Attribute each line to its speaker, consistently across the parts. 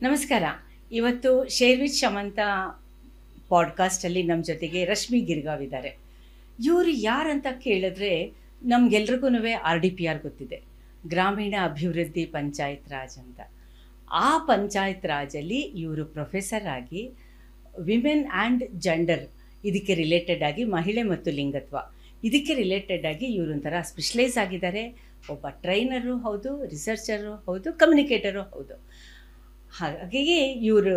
Speaker 1: ನಮಸ್ಕಾರ. ಇವತ್ತು share with Shamantha ಪಾಡ್ಕಾಸ್ಟಲ್ಲಿ ನಮ್ಮ ಜೊತೆಗೆ ರಶ್ಮಿ ಗಿರ್ಗಾವ್ ಇದ್ದಾರೆ. ಇವರು ಯಾರಂತ ಕೇಳಿದ್ರೆ ನಮಗೆಲ್ರಿಗೂ RDPR ಗೊತ್ತಿದೆ, ಗ್ರಾಮೀಣ ಅಭಿವೃದ್ಧಿ ಪಂಚಾಯತ್ ರಾಜ್ ಅಂತ. ಆ ಪಂಚಾಯತ್ ರಾಜಲ್ಲಿ ಇವರು ಪ್ರೊಫೆಸರ್ ಆಗಿ ವಿಮೆನ್ ಆ್ಯಂಡ್ ಜೆಂಡರ್ ಇದಕ್ಕೆ ರಿಲೇಟೆಡ್ ಆಗಿ, ಮಹಿಳೆ ಮತ್ತು ಲಿಂಗತ್ವ ಇದಕ್ಕೆ ರಿಲೇಟೆಡ್ ಆಗಿ ಇವರೊಂಥರ ಸ್ಪೆಷಲೈಸ್ ಆಗಿದ್ದಾರೆ. ಒಬ್ಬ ಟ್ರೈನರು ಹೌದು, ರಿಸರ್ಚರು ಹೌದು, ಕಮ್ಯುನಿಕೇಟರು ಹೌದು. ಹಾಗಾಗಿ ಇವರು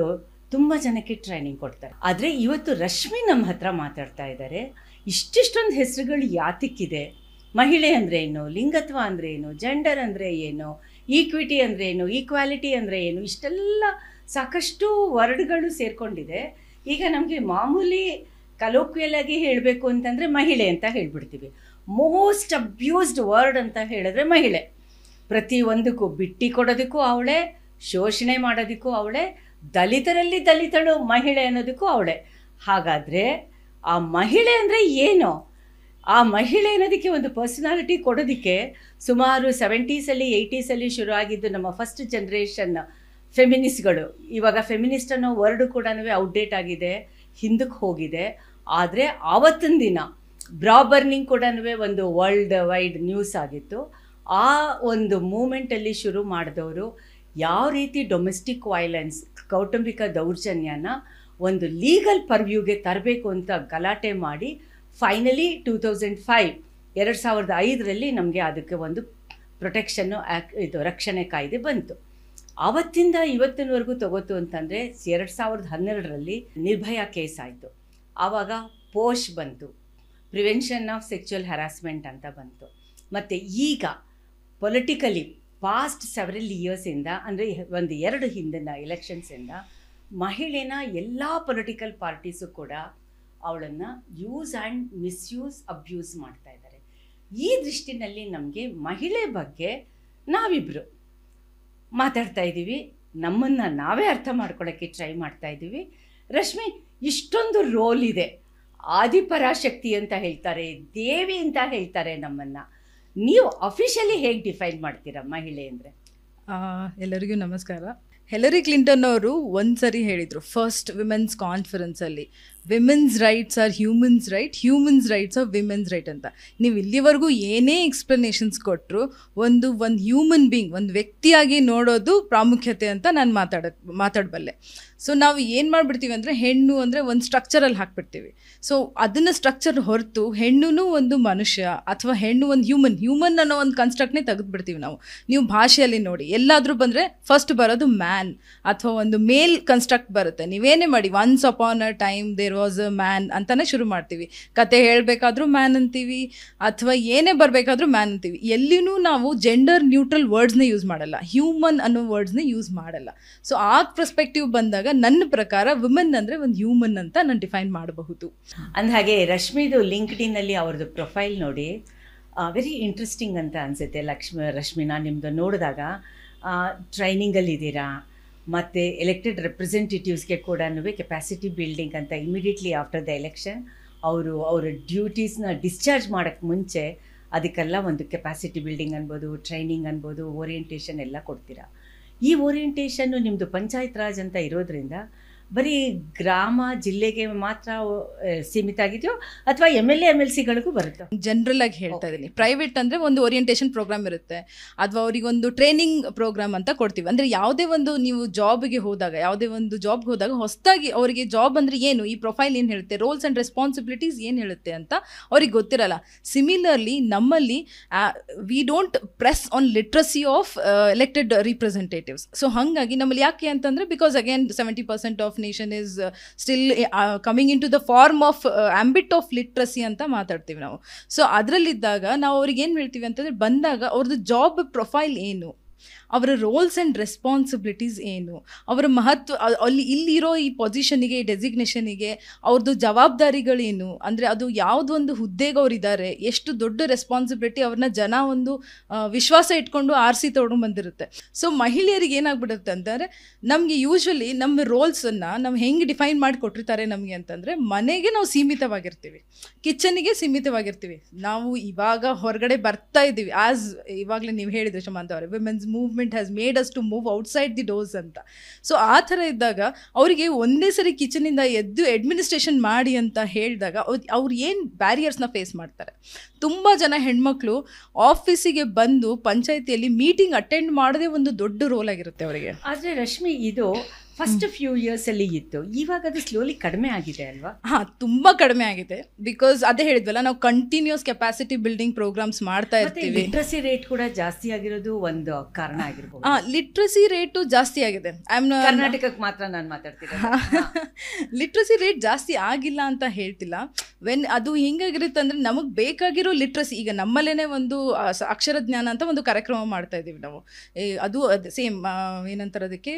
Speaker 1: ತುಂಬ ಜನಕ್ಕೆ ಟ್ರೈನಿಂಗ್ ಕೊಡ್ತಾರೆ. ಆದರೆ ಇವತ್ತು ರಶ್ಮಿ ನಮ್ಮ ಹತ್ರ ಮಾತಾಡ್ತಾ ಇದ್ದಾರೆ. ಇಷ್ಟಿಷ್ಟೊಂದು ಹೆಸರುಗಳು ಯಾತಕ್ಕಿದೆ, ಮಹಿಳೆ ಅಂದರೆ ಏನು, ಲಿಂಗತ್ವ ಅಂದರೆ ಏನು, ಜೆಂಡರ್ ಅಂದರೆ ಏನು, ಈಕ್ವಿಟಿ ಅಂದರೆ ಏನು, ಈಕ್ವಾಲಿಟಿ ಅಂದರೆ ಏನು, ಇಷ್ಟೆಲ್ಲ ಸಾಕಷ್ಟು ವರ್ಡ್ಗಳು ಸೇರಿಕೊಂಡಿದೆ. ಈಗ ನಮಗೆ ಮಾಮೂಲಿ ಕಲೋಕ್ವಿಯಲ್ ಆಗಿ ಹೇಳಬೇಕು ಅಂತಂದರೆ ಮಹಿಳೆ ಅಂತ ಹೇಳ್ಬಿಡ್ತೀವಿ. ಮೋಸ್ಟ್ ಅಬ್ಯೂಸ್ಡ್ ವರ್ಡ್ ಅಂತ ಹೇಳಿದ್ರೆ ಮಹಿಳೆ. ಪ್ರತಿಯೊಂದಕ್ಕೂ ಬಿಟ್ಟು ಕೊಡೋದಕ್ಕೂ ಅವಳೇ, ಶೋಷಣೆ ಮಾಡೋದಕ್ಕೂ ಅವಳೇ, ದಲಿತರಲ್ಲಿ ದಲಿತಳು ಮಹಿಳೆ ಅನ್ನೋದಕ್ಕೂ ಅವಳೇ. ಹಾಗಾದರೆ ಆ ಮಹಿಳೆ ಅಂದರೆ ಏನು? ಆ ಮಹಿಳೆ ಅನ್ನೋದಕ್ಕೆ ಒಂದು ಪರ್ಸನಾಲಿಟಿ ಕೊಡೋದಕ್ಕೆ ಸುಮಾರು 70s 80s ಶುರು ಆಗಿದ್ದು ನಮ್ಮ ಫಸ್ಟ್ ಜನ್ರೇಷನ್ ಫೆಮಿನಿಸ್ಟ್ಗಳು. ಇವಾಗ ಫೆಮಿನಿಸ್ಟ್ ಅನ್ನೋ ವರ್ಡು ಕೂಡ ಔಟ್ಡೇಟ್ ಆಗಿದೆ, ಹಿಂದಕ್ಕೆ ಹೋಗಿದೆ. ಆದರೆ ಆವತ್ತಿನ ದಿನ ಬ್ರಾ ಬರ್ನಿಂಗ್ ಕೂಡ ಒಂದು ವರ್ಲ್ಡ್ ವೈಡ್ ನ್ಯೂಸ್ ಆಗಿತ್ತು. ಆ ಒಂದು ಮೂಮೆಂಟಲ್ಲಿ ಶುರು ಮಾಡಿದವರು ಯಾವ ರೀತಿ ಡೊಮೆಸ್ಟಿಕ್ ವೈಲೆನ್ಸ್, ಕೌಟುಂಬಿಕ ದೌರ್ಜನ್ಯನ ಒಂದು ಲೀಗಲ್ ಪರ್ವ್ಯೂಗೆ ತರಬೇಕು ಅಂತ ಗಲಾಟೆ ಮಾಡಿ ಫೈನಲಿ 2005 ನಮಗೆ ಅದಕ್ಕೆ ಒಂದು ಪ್ರೊಟೆಕ್ಷನ್ನು ಇದು ರಕ್ಷಣೆ ಕಾಯ್ದೆ ಬಂತು. ಆವತ್ತಿಂದ ಇವತ್ತಿನವರೆಗೂ ತಗೋತು ಅಂತಂದರೆ 2012 ನಿರ್ಭಯ ಕೇಸ್ ಆಯಿತು. ಆವಾಗ ಪೋಷ್ ಬಂತು, ಪ್ರಿವೆನ್ಷನ್ ಆಫ್ ಸೆಕ್ಚುವಲ್ ಹ್ಯಾರಾಸ್ಮೆಂಟ್ ಅಂತ ಬಂತು. ಮತ್ತು ಈಗ ಪೊಲಿಟಿಕಲಿ ಪಾಸ್ಟ್ ಸೆವರಲ್ ಇಯರ್ಸಿಂದ, ಅಂದರೆ ಒಂದು 2 ಹಿಂದಿನ ಎಲೆಕ್ಷನ್ಸಿಂದ ಮಹಿಳೆನ ಎಲ್ಲ ಪೊಲಿಟಿಕಲ್ ಪಾರ್ಟೀಸು ಕೂಡ ಅವಳನ್ನು ಯೂಸ್ ಆ್ಯಂಡ್ ಮಿಸ್ಯೂಸ್, ಅಬ್ಯೂಸ್ ಮಾಡ್ತಾ ಇದ್ದಾರೆ. ಈ ದೃಷ್ಟಿನಲ್ಲಿ ನಮಗೆ ಮಹಿಳೆ ಬಗ್ಗೆ ನಾವಿಬ್ಬರು ಮಾತಾಡ್ತಾ ಇದ್ದೀವಿ, ನಮ್ಮನ್ನು ನಾವೇ ಅರ್ಥ ಮಾಡ್ಕೊಳ್ಳೋಕ್ಕೆ ಟ್ರೈ ಮಾಡ್ತಾ ಇದ್ದೀವಿ. ರಶ್ಮಿ, ಇಷ್ಟೊಂದು ರೋಲ್ ಇದೆ. ಆದಿಪರಾಶಕ್ತಿ ಅಂತ ಹೇಳ್ತಾರೆ, ದೇವಿ ಅಂತ ಹೇಳ್ತಾರೆ ನಮ್ಮನ್ನು. ನೀವು ಅಫಿಷಿಯಲಿ ಹೇಗೆ ಡಿಫೈನ್ ಮಾಡ್ತೀರಾ ಮಹಿಳೆ ಅಂದರೆ?
Speaker 2: ಎಲ್ಲರಿಗೂ ನಮಸ್ಕಾರ. ಹಿಲರಿ ಕ್ಲಿಂಟನ್ ಅವರು ಒಂದ್ಸರಿ ಹೇಳಿದರು ಫಸ್ಟ್ ವಿಮೆನ್ಸ್ ಕಾನ್ಫರೆನ್ಸಲ್ಲಿ, women's rights are humans right, humans rights are women's right ಅಂತ. ನೀವು ಇಲ್ಲಿವರೆಗೂ ಏನೇ ಎಕ್ಸ್ಪ್ಲನೇಷನ್ಸ್ ಕೊಟ್ಟರು ಒಂದು ಹ್ಯೂಮನ್ ಬೀಯಿಂಗ್, ಒಂದು ವ್ಯಕ್ತಿಯಾಗಿ ನೋಡೋದು ಪ್ರಾಮುಖ್ಯತೆ ಅಂತ ನಾನು ಮಾತಾಡಬಲ್ಲೆ. ಸೊ ನಾವು ಏನು ಮಾಡಿಬಿಡ್ತೀವಿ ಅಂದರೆ, ಹೆಣ್ಣು ಅಂದರೆ ಒಂದು ಸ್ಟ್ರಕ್ಚರಲ್ಲಿ ಹಾಕ್ಬಿಡ್ತೀವಿ. ಸೊ ಅದನ್ನು ಸ್ಟ್ರಕ್ಚರ್ ಹೊರತು ಹೆಣ್ಣು ಒಂದು ಮನುಷ್ಯ ಅಥವಾ ಹೆಣ್ಣು ಒಂದು ಹ್ಯೂಮನ್ ಅನ್ನೋ ಒಂದು ಕನ್ಸ್ಟ್ರಕ್ಟ್ನೇ ತೆಗೆದುಬಿಡ್ತೀವಿ ನಾವು. ನೀವು ಭಾಷೆಯಲ್ಲಿ ನೋಡಿ, ಎಲ್ಲಾದರೂ ಬಂದರೆ ಫಸ್ಟ್ ಬರೋದು ಮ್ಯಾನ್ ಅಥವಾ ಒಂದು ಮೇಲ್ ಕನ್ಸ್ಟ್ರಕ್ಟ್ ಬರುತ್ತೆ. ನೀವೇನೇ ಮಾಡಿ, once upon a time there was a man ಅಂತಲೇ ಶುರು ಮಾಡ್ತೀವಿ. ಕತೆ ಹೇಳಬೇಕಾದ್ರೂ ಮ್ಯಾನ್ ಅಂತೀವಿ, ಅಥವಾ ಏನೇ ಬರಬೇಕಾದ್ರೂ ಮ್ಯಾನ್ ಅಂತೀವಿ. ಎಲ್ಲಿನೂ ನಾವು ಜೆಂಡರ್ ನ್ಯೂಟ್ರಲ್ ವರ್ಡ್ಸ್ನೇ ಯೂಸ್ ಮಾಡಲ್ಲ, ಹ್ಯೂಮನ್ ಅನ್ನೋ ವರ್ಡ್ಸ್ನೇ ಯೂಸ್ ಮಾಡಲ್ಲ. ಸೊ ಆ ಪರ್ಸ್ಪೆಕ್ಟಿವ್ ಬಂದಾಗ ನನ್ನ ಪ್ರಕಾರ ವುಮೆನ್ ಅಂದರೆ ಒಂದು ಹ್ಯೂಮನ್ ಅಂತ ನಾನು ಡಿಫೈನ್ ಮಾಡಬಹುದು.
Speaker 1: ಅಂದಹಾಗೆ ರಶ್ಮಿದು ಲಿಂಕ್ಡ್ಇನ್ನಲ್ಲಿ ಅವ್ರದ್ದು ಪ್ರೊಫೈಲ್ ನೋಡಿ ವೆರಿ ಇಂಟ್ರೆಸ್ಟಿಂಗ್ ಅಂತ ಅನಿಸುತ್ತೆ. ರಶ್ಮಿನ ನಿಮ್ಮದು ನೋಡಿದಾಗ ಟ್ರೈನಿಂಗಲ್ಲಿದ್ದೀರಾ, ಮತ್ತು ಎಲೆಕ್ಟೆಡ್ ರೆಪ್ರೆಸೆಂಟೇಟಿವ್ಸ್ಗೆ ಕೂಡ ಕೆಪಾಸಿಟಿ ಬಿಲ್ಡಿಂಗ್ ಅಂತ ಇಮಿಡಿಯೇಟ್ಲಿ ಆಫ್ಟರ್ ದ ಎಲೆಕ್ಷನ್ ಅವರ ಡ್ಯೂಟೀಸ್ನ ಡಿಸ್ಚಾರ್ಜ್ ಮಾಡೋಕ್ಕೆ ಮುಂಚೆ ಅದಕ್ಕೆಲ್ಲ ಒಂದು ಕೆಪಾಸಿಟಿ ಬಿಲ್ಡಿಂಗ್ ಅನ್ಬೋದು, ಟ್ರೈನಿಂಗ್ ಅನ್ಬೋದು, ಓರಿಯೆಂಟೇಷನ್ ಎಲ್ಲ ಕೊಡ್ತೀರಾ. ಈ ಓರಿಯೆಂಟೇಷನ್ನು ನಿಮ್ಮದು ಪಂಚಾಯತ್ ರಾಜ್ ಅಂತ ಇರೋದ್ರಿಂದ ಬರೀ ಗ್ರಾಮ ಜಿಲ್ಲೆಗೆ ಮಾತ್ರ ಸೀಮಿತ ಆಗಿದೆಯೋ ಅಥವಾ MLA MLCಗಳಿಗೂ ಬರುತ್ತೆ?
Speaker 2: ಜನರಲ್ ಆಗಿ ಹೇಳ್ತಾ ಇದ್ದೀನಿ. ಪ್ರೈವೇಟ್ ಅಂದರೆ ಒಂದು ಓರಿಯೆಂಟೇಷನ್ ಪ್ರೋಗ್ರಾಮ್ ಇರುತ್ತೆ, ಅಥವಾ ಅವರಿಗೊಂದು ಟ್ರೈನಿಂಗ್ ಪ್ರೋಗ್ರಾಮ್ ಅಂತ ಕೊಡ್ತೀವಿ. ಅಂದರೆ ಯಾವುದೇ ಒಂದು ನೀವು ಜಾಬ್ಗೆ ಹೋದಾಗ ಹೊಸದಾಗಿ ಅವರಿಗೆ ಜಾಬ್ ಅಂದರೆ ಏನು, ಈ ಪ್ರೊಫೈಲ್ ಏನು ಹೇಳುತ್ತೆ, ರೋಲ್ಸ್ ಆ್ಯಂಡ್ ರೆಸ್ಪಾನ್ಸಿಬಿಲಿಟೀಸ್ ಏನು ಹೇಳುತ್ತೆ ಅಂತ ಅವ್ರಿಗೆ ಗೊತ್ತಿರಲ್ಲ. ಸಿಮಿಲರ್ಲಿ ನಮ್ಮಲ್ಲಿ we don't press on literacy of elected representatives. So ಹಾಗಾಗಿ ನಮ್ಮಲ್ಲಿ ಯಾಕೆ ಅಂತಂದರೆ, because again 70% of nation is still coming into the form of ambit of literacy ಅಂತ ಮಾತಾಡ್ತೀವಿ ನಾವು. ಸೊ ಅದರಲ್ಲಿದ್ದಾಗ ನಾವು ಅವ್ರಿಗೆ ಏನು ಹೇಳ್ತೀವಿ ಅಂತಂದರೆ, ಬಂದಾಗ ಅವ್ರದ್ದು ಜಾಬ್ ಪ್ರೊಫೈಲ್ ಏನು, ಅವರ ರೋಲ್ಸ್ ಆ್ಯಂಡ್ ರೆಸ್ಪಾನ್ಸಿಬಿಲಿಟೀಸ್ ಏನು, ಅವರ ಮಹತ್ವ, ಇಲ್ಲಿರೋ ಈ ಪೊಸಿಷನಿಗೆ, ಈ ಡೆಸಿಗ್ನೇಷನಿಗೆ ಅವ್ರದ್ದು ಜವಾಬ್ದಾರಿಗಳೇನು, ಅಂದರೆ ಅದು ಯಾವುದೊಂದು ಹುದ್ದೆಗೆ ಅವರಿದ್ದಾರೆ, ಎಷ್ಟು ದೊಡ್ಡ ರೆಸ್ಪಾನ್ಸಿಬಿಲಿಟಿ ಅವ್ರನ್ನ ಜನ ಒಂದು ವಿಶ್ವಾಸ ಇಟ್ಕೊಂಡು ಆರಿಸಿ ತೊಗೊಂಡ್ಬಂದಿರುತ್ತೆ. ಸೊ ಮಹಿಳೆಯರಿಗೆ ಏನಾಗ್ಬಿಡುತ್ತೆ ಅಂತಂದರೆ, ನಮಗೆ ಯೂಶ್ವಲಿ ನಮ್ಮ ರೋಲ್ಸನ್ನು ನಾವು ಹೆಂಗೆ ಡಿಫೈನ್ ಮಾಡಿ ಕೊಟ್ಟಿರ್ತಾರೆ ನಮಗೆ ಅಂತಂದರೆ, ಮನೆಗೆ ನಾವು ಸೀಮಿತವಾಗಿರ್ತೀವಿ, ಕಿಚನ್ನಿಗೆ ಸೀಮಿತವಾಗಿರ್ತೀವಿ. ನಾವು ಇವಾಗ ಹೊರಗಡೆ ಬರ್ತಾ ಇದ್ದೀವಿ, ಇವಾಗಲೇ ನೀವು ಹೇಳಿದರೆ ಶಮಂತ ಅವರೇ, women's movement movement has made us to move outside the doors ಅಂತ. ಸೊ ಆ ಥರ ಇದ್ದಾಗ ಅವರಿಗೆ ಒಂದೇ ಸರಿ ಕಿಚನಿಂದ ಎದ್ದು ಅಡ್ಮಿನಿಸ್ಟ್ರೇಷನ್ ಮಾಡಿ ಅಂತ ಹೇಳಿದಾಗ ಅವ್ರು ಏನು ಬ್ಯಾರಿಯರ್ಸ್ನ ಫೇಸ್ ಮಾಡ್ತಾರೆ. ತುಂಬ ಜನ ಹೆಣ್ಮಕ್ಳು ಆಫೀಸಿಗೆ ಬಂದು ಪಂಚಾಯತಿಯಲ್ಲಿ ಮೀಟಿಂಗ್ ಅಟೆಂಡ್ ಮಾಡದೆ ಒಂದು ದೊಡ್ಡ ರೋಲ್ ಆಗಿರುತ್ತೆ ಅವರಿಗೆ.
Speaker 1: ಆದರೆ ರಶ್ಮಿ, ಇದು ಫಸ್ಟ್ ಫ್ಯೂ ಇಯರ್ಸ್ ಅಲ್ಲಿ ಇತ್ತು, ಇವಾಗ ಅದು ಸ್ಲೋಲಿ ಕಡಿಮೆ ಆಗಿದೆ ಅಲ್ವಾ?
Speaker 2: ಹಾಂ, ತುಂಬ ಕಡಿಮೆ ಆಗಿದೆ. ಬಿಕಾಸ್ ಅದೇ ಹೇಳಿದ್ವಲ್ಲ, ನಾವು ಕಂಟಿನ್ಯೂಸ್ ಕೆಪಾಸಿಟಿ ಬಿಲ್ಡಿಂಗ್ ಪ್ರೋಗ್ರಾಮ್ಸ್ ಮಾಡ್ತಾ ಇರ್ತೀವಿ.
Speaker 1: ಲಿಟ್ರಸಿ ರೇಟ್ ಕೂಡ ಜಾಸ್ತಿ ಆಗಿರೋದು ಒಂದು ಕಾರಣ ಆಗಿರ್ಬೋದು.
Speaker 2: ಲಿಟ್ರಸಿ ರೇಟು ಜಾಸ್ತಿ ಆಗಿದೆ.
Speaker 1: ಕರ್ನಾಟಕಕ್ಕೆ ಮಾತ್ರ ನಾನು ಮಾತಾಡ್ತೀನಿ.
Speaker 2: ಲಿಟ್ರಸಿ ರೇಟ್ ಜಾಸ್ತಿ ಆಗಿಲ್ಲ ಅಂತ ಹೇಳ್ತಿಲ್ಲ. ಅದು ಹಿಂಗಾಗಿರುತ್ತೆ ಅಂದರೆ ನಮಗೆ ಬೇಕಾಗಿರೋ ಲಿಟ್ರಸಿ, ಈಗ ನಮ್ಮಲ್ಲೇ ಒಂದು ಅಕ್ಷರ ಜ್ಞಾನ ಅಂತ ಒಂದು ಕಾರ್ಯಕ್ರಮ ಮಾಡ್ತಾ ಇದ್ದೀವಿ ನಾವು. ಅದು ಸೇಮ್ ಏನಂತಾರೆ ಅದಕ್ಕೆ,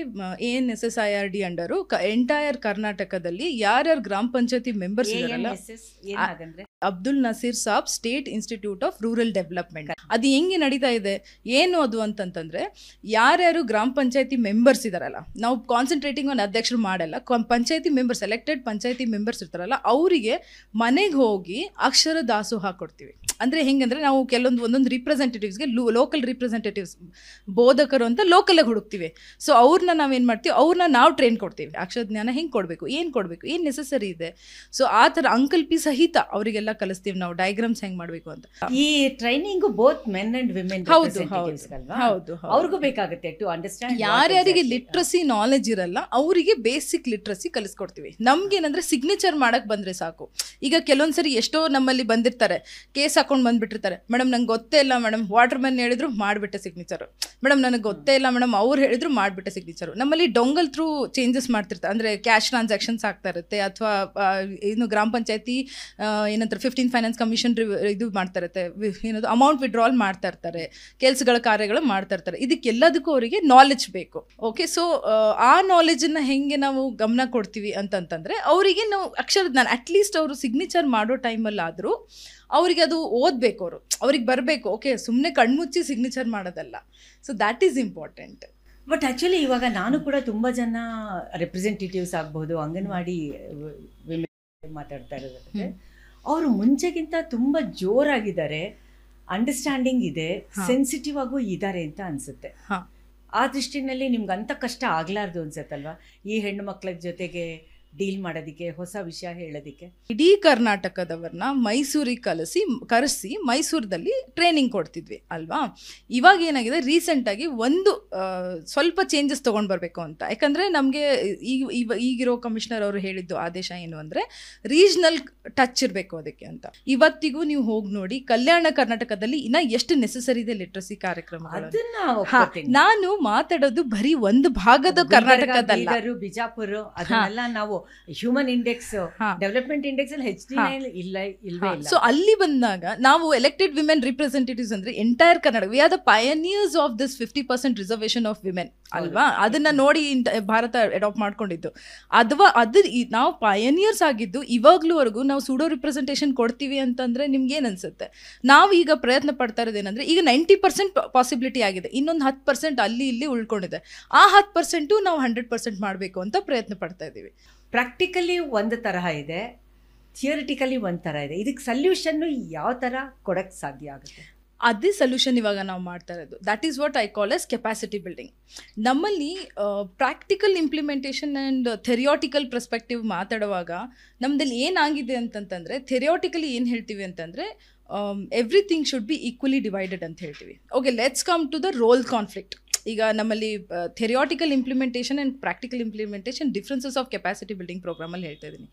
Speaker 2: ANSSIRD ಅಂಡರು ಎಂಟೈರ್ ಕರ್ನಾಟಕದಲ್ಲಿ ಯಾರ್ಯಾರು ಗ್ರಾಮ ಪಂಚಾಯತಿ ಮೆಂಬರ್ಸ್ ಇದಾರಲ್ಲ, Abdul Nazir Sab state institute of rural development, ಅದು ಹೆಂಗೆ ನಡೀತಾ ಇದೆ, ಏನು ಅದು ಅಂತಂತಂದರೆ, ಯಾರ್ಯಾರು ಗ್ರಾಮ ಪಂಚಾಯತಿ ಮೆಂಬರ್ಸ್ ಇದಾರಲ್ಲ, ನಾವು ಕಾನ್ಸಂಟ್ರೇಟಿಂಗ್ ಒಂದು ಅಧ್ಯಕ್ಷರು ಮಾಡಲ್ಲ, ಪಂಚಾಯತಿ ಮೆಂಬರ್ಸ್, ಎಲೆಕ್ಟೆಡ್ ಪಂಚಾಯತಿ ಮೆಂಬರ್ಸ್ ಇರ್ತಾರಲ್ಲ, ಅವರಿಗೆ ಮನೆಗೆ ಹೋಗಿ ಅಕ್ಷರ ದಾಸೋಹ ಕೊಡ್ತೀವಿ. ಅಂದರೆ ಹೆಂಗಂದರೆ, ನಾವು ಒಂದೊಂದು ರಿಪ್ರೆಸೆಂಟೇಟಿವ್ಸ್ಗೆ ಲೋಕಲ್ ರಿಪ್ರೆಸೆಂಟೇಟಿವ್ಸ್, ಬೋಧಕರು ಅಂತ ಲೋಕಲಾಗಿ ಹುಡುಕ್ತೀವಿ. ಸೊ ಅವ್ರನ್ನ ನಾವೇನು ಮಾಡ್ತೀವಿ, ಅವ್ರನ್ನ ನಾವು ಟ್ರೈನ್ ಕೊಡ್ತೀವಿ. ಅಕ್ಷರ ಜ್ಞಾನ ಹೆಂಗೆ ಕೊಡಬೇಕು, ಏನು ನೆಸೆಸರಿ ಇದೆ. ಸೊ ಆ ಥರ ಅಂಕಲ್ ಪಿ ಸಹಿತ ಅವರಿಗೆಲ್ಲ ಕಲಿಸ್ತೀವಿ ನಾವು, ಡಯಾಗ್ರಾಮ್ಸ್ ಹೆಂಗೆ ಮಾಡಬೇಕು ಅಂತ.
Speaker 1: ಈ training both men and women,
Speaker 2: ಹೌದು,
Speaker 1: ಅವ್ರಿಗೂ ಬೇಕಾಗುತ್ತೆ ಟು ಅಂಡರ್ಸ್ಟ್ಯಾಂಡ್.
Speaker 2: ಯಾರ್ಯಾರಿಗೆ ಲಿಟ್ರಸಿ ನಾಲೆಜ್ ಇರಲ್ಲ ಅವರಿಗೆ ಬೇಸಿಕ್ ಲಿಟ್ರಸಿ ಕಲಿಸ್ಕೊಡ್ತೀವಿ. ನಮ್ಗೇನಂದ್ರೆ ಸಿಗ್ನೇಚರ್ ಮಾಡಕ್ ಬಂದ್ರೆ ಸಾಕು. ಈಗ ಕೆಲವೊಂದ್ಸರಿ ಎಷ್ಟೋ ನಮ್ಮಲ್ಲಿ ಬಂದಿರ್ತಾರೆ, ಕೇಸ್ ಹಾಕೊಂಡು ಬಂದ್ಬಿಟ್ಟಿರ್ತಾರೆ, ಮೇಡಮ್ ನಂಗೆ ಗೊತ್ತೇ ಇಲ್ಲ ಮೇಡಮ್, ವಾಟರ್ ಮ್ಯಾನ್ ಹೇಳಿದ್ರು ಮಾಡಿಬಿಟ್ಟೆ ಸಿಗ್ನೇಚರು, ಮೇಡಮ್ ನನಗೆ ಗೊತ್ತೇ ಇಲ್ಲ ಮೇಡಮ್, ಅವ್ರು ಹೇಳಿದ್ರು ಮಾಡಿಬಿಟ್ಟೆ ಸಿಗ್ನೇಚರು. ನಮ್ಮಲ್ಲಿ ಡೊಂಗಲ್ ಥ್ರೂ ಚೇಂಜಸ್ ಮಾಡ್ತಿರ್ತಾರೆ, ಅಂದರೆ ಕ್ಯಾಶ್ ಟ್ರಾನ್ಸಾಕ್ಷನ್ಸ್ ಆಗ್ತಾ ಇರುತ್ತೆ, ಅಥವಾ ಇನ್ನು ಗ್ರಾಮ ಪಂಚಾಯತಿ ಏನಂತಾರೆ 15 ಫೈನಾನ್ಸ್ ಕಮಿಷನ್ ಇದು ಮಾಡ್ತಾ ಇರುತ್ತೆ, ಏನದು ಅಮೌಂಟ್ ವಿಡ್ರಾಲ್ ಮಾಡ್ತಾ ಇರ್ತಾರೆ, ಕೆಲಸಗಳ ಕಾರ್ಯಗಳು ಮಾಡ್ತಾ ಇರ್ತಾರೆ. ಇದಕ್ಕೆಲ್ಲದಕ್ಕೂ ಅವರಿಗೆ ನಾಲೆಜ್ ಬೇಕು. ಓಕೆ, ಸೊ ಆ ನಾಲೆಜನ್ನು ಹೆಂಗೆ ನಾವು ಗಮನ ಕೊಡ್ತೀವಿ ಅಂತಂತಂದರೆ, ಅವರಿಗೆ ನಾವು ಅಕ್ಷರಜ್ಞಾನ ಅಟ್ಲೀಸ್ಟ್ ಅವರು ಸಿಗ್ನೇಚರ್ ಮಾಡೋ ಟೈಮಲ್ಲಾದರೂ ಅವರಿಗೆ ಅದು ಓದಬೇಕು, ಅವ್ರಿಗೆ ಬರಬೇಕು. ಓಕೆ, ಸುಮ್ಮನೆ ಕಣ್ಮುಚ್ಚಿ ಸಿಗ್ನೇಚರ್ ಮಾಡೋದಲ್ಲ. So that is important.
Speaker 1: But actually ಇವಾಗ ನಾನು ಕೂಡ ತುಂಬ ಜನ ರೆಪ್ರೆಸೆಂಟೇಟಿವ್ಸ್ ಆಗ್ಬೋದು, ಅಂಗನವಾಡಿ ಮಾತಾಡ್ತಾ ಇರೋದಕ್ಕೆ, ಅವರು ಮುಂಚೆಗಿಂತ ತುಂಬ ಜೋರಾಗಿದ್ದಾರೆ, ಅಂಡರ್ಸ್ಟ್ಯಾಂಡಿಂಗ್ ಇದೆ, ಸೆನ್ಸಿಟಿವ್ ಆಗೂ ಇದ್ದಾರೆ ಅಂತ ಅನಿಸುತ್ತೆ. ಆ ದೃಷ್ಟಿನಲ್ಲಿ ನಿಮ್ಗೆ ಅಂಥ ಕಷ್ಟ ಆಗಲಾರ್ದು ಅನ್ಸುತ್ತಲ್ವಾ ಈ ಹೆಣ್ಣು ಮಕ್ಕಳ ಜೊತೆಗೆ ಡೀಲ್ ಮಾಡೋದಕ್ಕೆ, ಹೊಸ ವಿಷಯ ಹೇಳೋದಕ್ಕೆ?
Speaker 2: ಇಡೀ ಕರ್ನಾಟಕದವ್ರನ್ನ ಮೈಸೂರಿಗೆ ಕರೆಸಿ ಮೈಸೂರದಲ್ಲಿ ಟ್ರೈನಿಂಗ್ ಕೊಡ್ತಿದ್ವಿ ಅಲ್ವಾ. ಇವಾಗ ಏನಾಗಿದೆ, ರೀಸೆಂಟಾಗಿ ಒಂದು ಸ್ವಲ್ಪ ಚೇಂಜಸ್ ತೊಗೊಂಡು ಬರಬೇಕು ಅಂತ. ಯಾಕಂದರೆ ನಮಗೆ ಈಗಿರೋ ಕಮಿಷನರ್ ಅವರು ಹೇಳಿದ್ದು ಆದೇಶ ಏನು ಅಂದರೆ, ರೀಜ್ನಲ್ ಟಚ್ ಇರಬೇಕು ಅದಕ್ಕೆ ಅಂತ. ಇವತ್ತಿಗೂ ನೀವು ಹೋಗಿ ನೋಡಿ, ಕಲ್ಯಾಣ ಕರ್ನಾಟಕದಲ್ಲಿ ಇನ್ನ ಎಷ್ಟು ನೆಸೆಸರಿ ಇದೆ ಲಿಟ್ರಸಿ ಕಾರ್ಯಕ್ರಮಗಳು. ನಾನು ಮಾತಾಡೋದು ಬರೀ ಒಂದು ಭಾಗದ ಕರ್ನಾಟಕದಲ್ಲ,
Speaker 1: ಬಿಜಾಪುರ, ಅದನ್ನೆಲ್ಲ ನಾವು ಹ್ಯೂಮನ್ ಇಂಡೆಕ್ಸ್, ಡೆವಲಪ್ಮೆಂಟ್ ಇಂಡೆಕ್ಸ್ ಅಲ್ಲಿ HD9 ಇಲ್ವೇ ಇಲ್ಲ.
Speaker 2: ಸೊ ಅಲ್ಲಿ ಬಂದಾಗ ನಾವು ಎಲೆಕ್ಟೆಡ್ ವಿಮೆನ್ ರಿಪ್ರೆಸೆಂಟೇಟಿವ್ಸ್ ಅಂದ್ರೆ entire Karnataka, we are the ಪಯನಿಯರ್ಸ್ of this 50% reservation of women ಅಲ್ವಾ. ಅದನ್ನ ನೋಡಿ ಭಾರತ ಅಡಾಪ್ಟ್ ಮಾಡ್ಕೊಂಡಿದ್ದು. ಅದು ನಾವು ಪಯನಿಯರ್ಸ್ ಆಗಿದ್ದು ಇವಾಗ್ಲೂವರೆಗೂ ನಾವು ಸೂಡೋ ರಿಪ್ರೆಸೆಂಟೇಷನ್ ಕೊಡ್ತೀವಿ ಅಂತಂದ್ರೆ ನಿಮ್ಗೆ ಏನ್ ಅನ್ಸುತ್ತೆ? ನಾವು ಈಗ ಪ್ರಯತ್ನ ಪಡ್ತಾ ಇರೋದೇನಂದ್ರೆ, ಈಗ 90% ಪಾಸಿಬಿಲಿಟಿ ಆಗಿದೆ, ಇನ್ನೊಂದು 10% ಅಲ್ಲಿ ಇಲ್ಲಿ ಉಳ್ಕೊಂಡಿದೆ. ಆ 10% ನಾವು 100% ಮಾಡಬೇಕು ಅಂತ ಪ್ರಯತ್ನ ಪಡ್ತಾ ಇದ್ದೀವಿ.
Speaker 1: ಪ್ರಾಕ್ಟಿಕಲಿ ಒಂದು ತರಹ ಇದೆ, ಥಿಯರಿಟಿಕಲಿ ಒಂದು ಥರ ಇದೆ. ಇದಕ್ಕೆ ಸಲ್ಯೂಷನ್ನು ಯಾವ ಥರ ಕೊಡೋಕ್ಕೆ ಸಾಧ್ಯ ಆಗುತ್ತೆ?
Speaker 2: ಅದೇ ಸೊಲ್ಯೂಷನ್ ಇವಾಗ ನಾವು ಮಾಡ್ತಾ ಇರೋದು. That is what I call as capacity building. ನಮ್ಮಲ್ಲಿ practical implementation and theoretical perspective ಮಾತಾಡುವಾಗ ನಮ್ಮದಲ್ಲಿ ಏನಾಗಿದೆ ಅಂತಂತಂದರೆ, ಥೆರಿಯಾಟಿಕಲಿ ಏನು ಹೇಳ್ತೀವಿ ಅಂತಂದರೆ, everything should be equally divided ಅಂತ ಹೇಳ್ತೀವಿ. Okay, let's come to the role conflict. ಈಗ ನಮ್ಮಲ್ಲಿ theoretical implementation and practical implementation differences of capacity building ಪ್ರೋಗ್ರಾಮಲ್ಲಿ ಹೇಳ್ತಾ ಇದ್ದೀನಿ.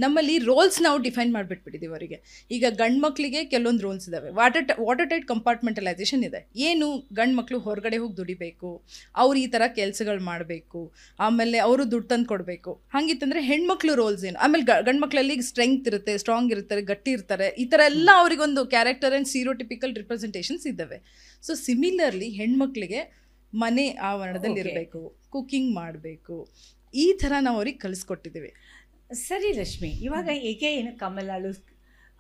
Speaker 2: ನಮ್ಮಲ್ಲಿ ರೋಲ್ಸ್ ನಾವು ಡಿಫೈನ್ ಮಾಡಿಬಿಟ್ಬಿಟ್ಟಿದ್ದೀವಿ ಅವರಿಗೆ. ಈಗ ಗಂಡು ಮಕ್ಕಳಿಗೆ ಕೆಲವೊಂದು ರೋಲ್ಸ್ ಇದ್ದಾವೆ. ವಾಟರ್ ಟೈಟ್ ಕಂಪಾರ್ಟ್ಮೆಂಟಲೈಸೇಷನ್ ಇದೆ. ಏನು, ಗಂಡು ಮಕ್ಕಳು ಹೊರಗಡೆ ಹೋಗಿ ದುಡಿಬೇಕು, ಅವ್ರು ಈ ಥರ ಕೆಲಸಗಳು ಮಾಡಬೇಕು, ಆಮೇಲೆ ಅವರು ದುಡ್ಡು ತಂದು ಕೊಡಬೇಕು. ಹಾಗಿತ್ತಂದರೆ ಹೆಣ್ಮಕ್ಳು ರೋಲ್ಸ್ ಏನು? ಆಮೇಲೆ ಗಂಡು ಮಕ್ಕಳಲ್ಲಿ ಸ್ಟ್ರೆಂಗ್ತ್ ಇರುತ್ತೆ, ಸ್ಟ್ರಾಂಗ್ ಇರ್ತಾರೆ, ಗಟ್ಟಿ ಇರ್ತಾರೆ, ಈ ಥರ ಎಲ್ಲ ಅವರಿಗೊಂದು ಕ್ಯಾರೆಕ್ಟರ್ ಆ್ಯಂಡ್ ಸ್ಟೀರಿಯೋಟಿಪಿಕಲ್ ರಿಪ್ರೆಸೆಂಟೇಷನ್ಸ್ ಇದ್ದಾವೆ. ಸೊ ಸಿಮಿಲರ್ಲಿ ಹೆಣ್ಮಕ್ಳಿಗೆ ಮನೆ ಆವರಣದಲ್ಲಿ ಇರಬೇಕು, ಕುಕ್ಕಿಂಗ್ ಮಾಡಬೇಕು, ಈ ಥರ ನಾವು ಅವ್ರಿಗೆ ಕಲಿಸ್ಕೊಟ್ಟಿದ್ದೀವಿ.
Speaker 1: ಸರಿ ರಶ್ಮಿ, ಇವಾಗ ಏಕೆ ಏನು ಕಮಲಾಳು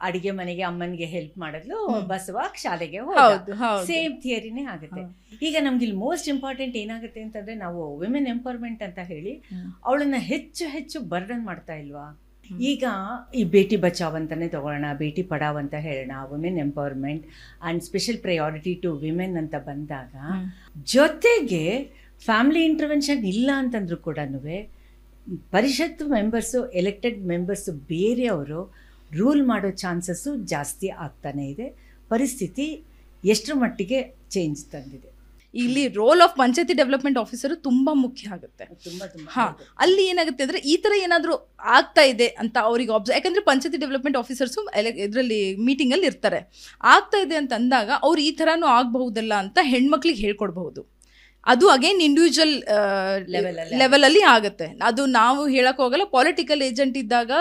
Speaker 1: ಅಡಿಗೆ ಮನೆಗೆ ಅಮ್ಮನಿಗೆ ಹೆಲ್ಪ್ ಮಾಡಿದ್ಲು, ಬಸವ ಶಾಲೆಗೆ ಹೋದ, ಸೇಮ್ ಥಿಯರಿನೇ ಆಗುತ್ತೆ. ಈಗ ನಮ್ಗೆ ಇಲ್ಲಿ ಮೋಸ್ಟ್ ಇಂಪಾರ್ಟೆಂಟ್ ಏನಾಗುತ್ತೆ ಅಂತಂದ್ರೆ, ನಾವು ವಿಮೆನ್ ಎಂಪವರ್ಮೆಂಟ್ ಅಂತ ಹೇಳಿ ಅವಳನ್ನ ಹೆಚ್ಚು ಹೆಚ್ಚು ಬರ್ಡನ್ ಮಾಡ್ತಾ ಇಲ್ವಾ? ಈಗ ಈ ಬೇಟಿ ಬಚಾವ್ ಅಂತಲೇ ತೊಗೊಳ್ಳೋಣ, ಬೇಟಿ ಪಡಾವ್ ಅಂತ ಹೇಳೋಣ, women empowerment and special priority to women ಅಂತ ಬಂದಾಗ ಜೊತೆಗೆ ಫ್ಯಾಮಿಲಿ ಇಂಟರ್ವೆನ್ಷನ್ ಇಲ್ಲ ಅಂತಂದ್ರೂ ಕೂಡ ಪರಿಷತ್ತು ಮೆಂಬರ್ಸು, ಎಲೆಕ್ಟೆಡ್ ಮೆಂಬರ್ಸು ಬೇರೆಯವರು ರೂಲ್ ಮಾಡೋ ಚಾನ್ಸಸ್ಸು ಜಾಸ್ತಿ ಆಗ್ತಾನೆ ಇದೆ. ಪರಿಸ್ಥಿತಿ ಎಷ್ಟರ ಮಟ್ಟಿಗೆ ಚೇಂಜ್ ತಂದಿದೆ.
Speaker 2: ಇಲ್ಲಿ ರೋಲ್ ಆಫ್ ಪಂಚಾಯತಿ ಡೆವಲಪ್ಮೆಂಟ್ ಆಫೀಸರ್ ತುಂಬಾ ಮುಖ್ಯ ಆಗುತ್ತೆ. ಅಲ್ಲಿ ಏನಾಗುತ್ತೆ ಅಂದ್ರೆ ಈ ತರ ಏನಾದರೂ ಆಗ್ತಾ ಇದೆ ಅಂತ ಅವ್ರಿಗೆ ಯಾಕಂದ್ರೆ ಪಂಚಾಯತಿ ಡೆವಲಪ್ಮೆಂಟ್ ಆಫೀಸರ್ಸು ಇದರಲ್ಲಿ ಮೀಟಿಂಗ್ ಅಲ್ಲಿ ಇರ್ತಾರೆ. ಆಗ್ತಾ ಇದೆ ಅಂತ ಅಂದಾಗ ಅವ್ರು ಈ ತರಾನು ಆಗಬಹುದಲ್ಲ ಅಂತ ಹೆಣ್ಮಕ್ಳಿಗೆ ಹೇಳ್ಕೊಡ್ಬಹುದು. ಅದು ಅಗೇನ್ ಇಂಡಿವಿಜುವಲ್ ಲೆವೆಲಲ್ಲಿ ಆಗುತ್ತೆ. ಅದು ನಾವು ಹೇಳಕ್ ಹೋಗಲ್ಲ. ಪೊಲಿಟಿಕಲ್ ಏಜೆಂಟ್ ಇದ್ದಾಗ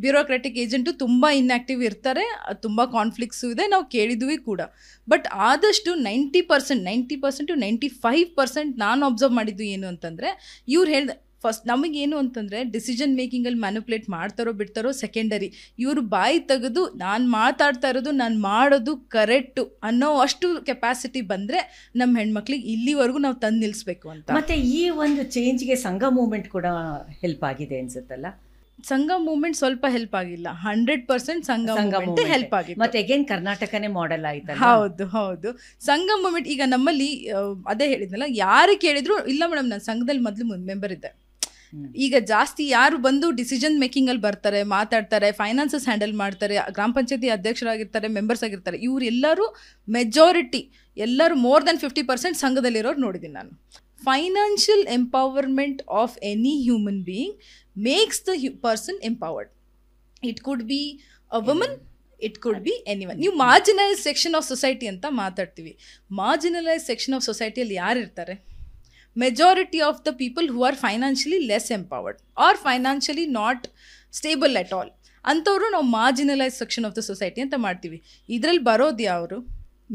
Speaker 2: ಬ್ಯೂರೋಕ್ರಾಟಿಕ್ ಏಜೆಂಟು ತುಂಬ ಇನ್ಆಕ್ಟಿವ್ ಇರ್ತಾರೆ, ತುಂಬ ಕಾನ್ಫ್ಲಿಕ್ಟ್ಸು ಇದೆ, ನಾವು ಕೇಳಿದ್ವಿ ಕೂಡ. ಬಟ್ ಆದಷ್ಟು 90% ಟು 95% ನಾನು ಅಬ್ಸರ್ವ್ ಮಾಡಿದ್ದು ಏನು ಅಂತಂದರೆ, ಇವ್ರು ಹೇಳ್ದೆ ಫಸ್ಟ್ ನಮಗೇನು ಅಂತಂದರೆ ಡಿಸಿಷನ್ ಮೇಕಿಂಗಲ್ಲಿ ಮ್ಯಾನುಪ್ಯುಲೇಟ್ ಮಾಡ್ತಾರೋ ಬಿಡ್ತಾರೋ ಸೆಕೆಂಡರಿ. ಇವರು ಬಾಯಿ ತೆಗೆದು ನಾನು ಮಾತಾಡ್ತಾ ಇರೋದು ನಾನು ಮಾಡೋದು ಕರೆಕ್ಟು ಅನ್ನೋ ಅಷ್ಟು ಕೆಪಾಸಿಟಿ ಬಂದರೆ ನಮ್ಮ ಹೆಣ್ಮಕ್ಳಿಗೆ ಇಲ್ಲಿವರೆಗೂ ನಾವು ತಂದು ನಿಲ್ಲಿಸ್ಬೇಕು ಅಂತ.
Speaker 1: ಮತ್ತು ಈ ಒಂದು ಚೇಂಜ್ಗೆ ಸಂಘ ಮೂವ್ಮೆಂಟ್ ಕೂಡ ಹೆಲ್ಪ್ ಆಗಿದೆ ಅನ್ಸುತ್ತಲ್ಲ?
Speaker 2: ಸಂಘ ಮೂವ್ಮೆಂಟ್ ಸ್ವಲ್ಪ ಹೆಲ್ಪ್ ಆಗಿಲ್ಲ, 100% ಸಂಘ ಮೂವ್ಮೆಂಟ್ ಹೆಲ್ಪ್ ಆಗಿದೆ.
Speaker 1: ಮತ್ತೆ ಅಗೇನ್ ಕರ್ನಾಟಕನೇ ಮಾಡೆಲ್ ಆಯ್ತು.
Speaker 2: ಹೌದು ಸಂಘ ಮೂವ್ಮೆಂಟ್. ಈಗ ನಮ್ಮಲ್ಲಿ ಅದೇ ಹೇಳಿದ್ನಲ್ಲ, ಯಾರು ಕೇಳಿದ್ರು ಇಲ್ಲ ಮೇಡಮ್ ನಾನು ಸಂಘದಲ್ಲಿ ಮೊದಲು ಮೆಂಬರ್ ಇದ್ದೆ. ಈಗ ಜಾಸ್ತಿ ಯಾರು ಬಂದು ಡಿಸಿಷನ್ ಮೇಕಿಂಗ್ ಅಲ್ಲಿ ಬರ್ತಾರೆ, ಮಾತಾಡ್ತಾರೆ, ಫೈನಾನ್ಸಸ್ ಹ್ಯಾಂಡಲ್ ಮಾಡ್ತಾರೆ, ಗ್ರಾಮ ಪಂಚಾಯತಿ ಅಧ್ಯಕ್ಷರಾಗಿರ್ತಾರೆ, ಮೆಂಬರ್ಸ್ ಆಗಿರ್ತಾರೆ, ಇವರೆಲ್ಲರೂ ಮೆಜಾರಿಟಿ ಎಲ್ಲರೂ ಮೋರ್ ದೆನ್ 50% ಸಂಘದಲ್ಲಿರೋರು ನೋಡಿದ್ದೀನಿ ನಾನು. Financial empowerment of any human being makes the person empowered. It could be a woman, it could B anyone. ನೀವು ಮಾರ್ಜಿನಲೈಸ್ ಸೆಕ್ಷನ್ ಆಫ್ ಸೊಸೈಟಿ ಅಂತ ಮಾತಾಡ್ತೀವಿ. ಮಾರ್ಜಿನಲೈಸ್ ಸೆಕ್ಷನ್ ಆಫ್ ಸೊಸೈಟಿಯಲ್ಲಿ ಯಾರಿರ್ತಾರೆ? majority of the people who are financially less empowered or financially not stable at all ಅಂಥವ್ರು ನಾವು marginalise section of the society ಅಂತ ಮಾಡ್ತೀವಿ. ಇದರಲ್ಲಿ ಬರೋದು ಯಾರು?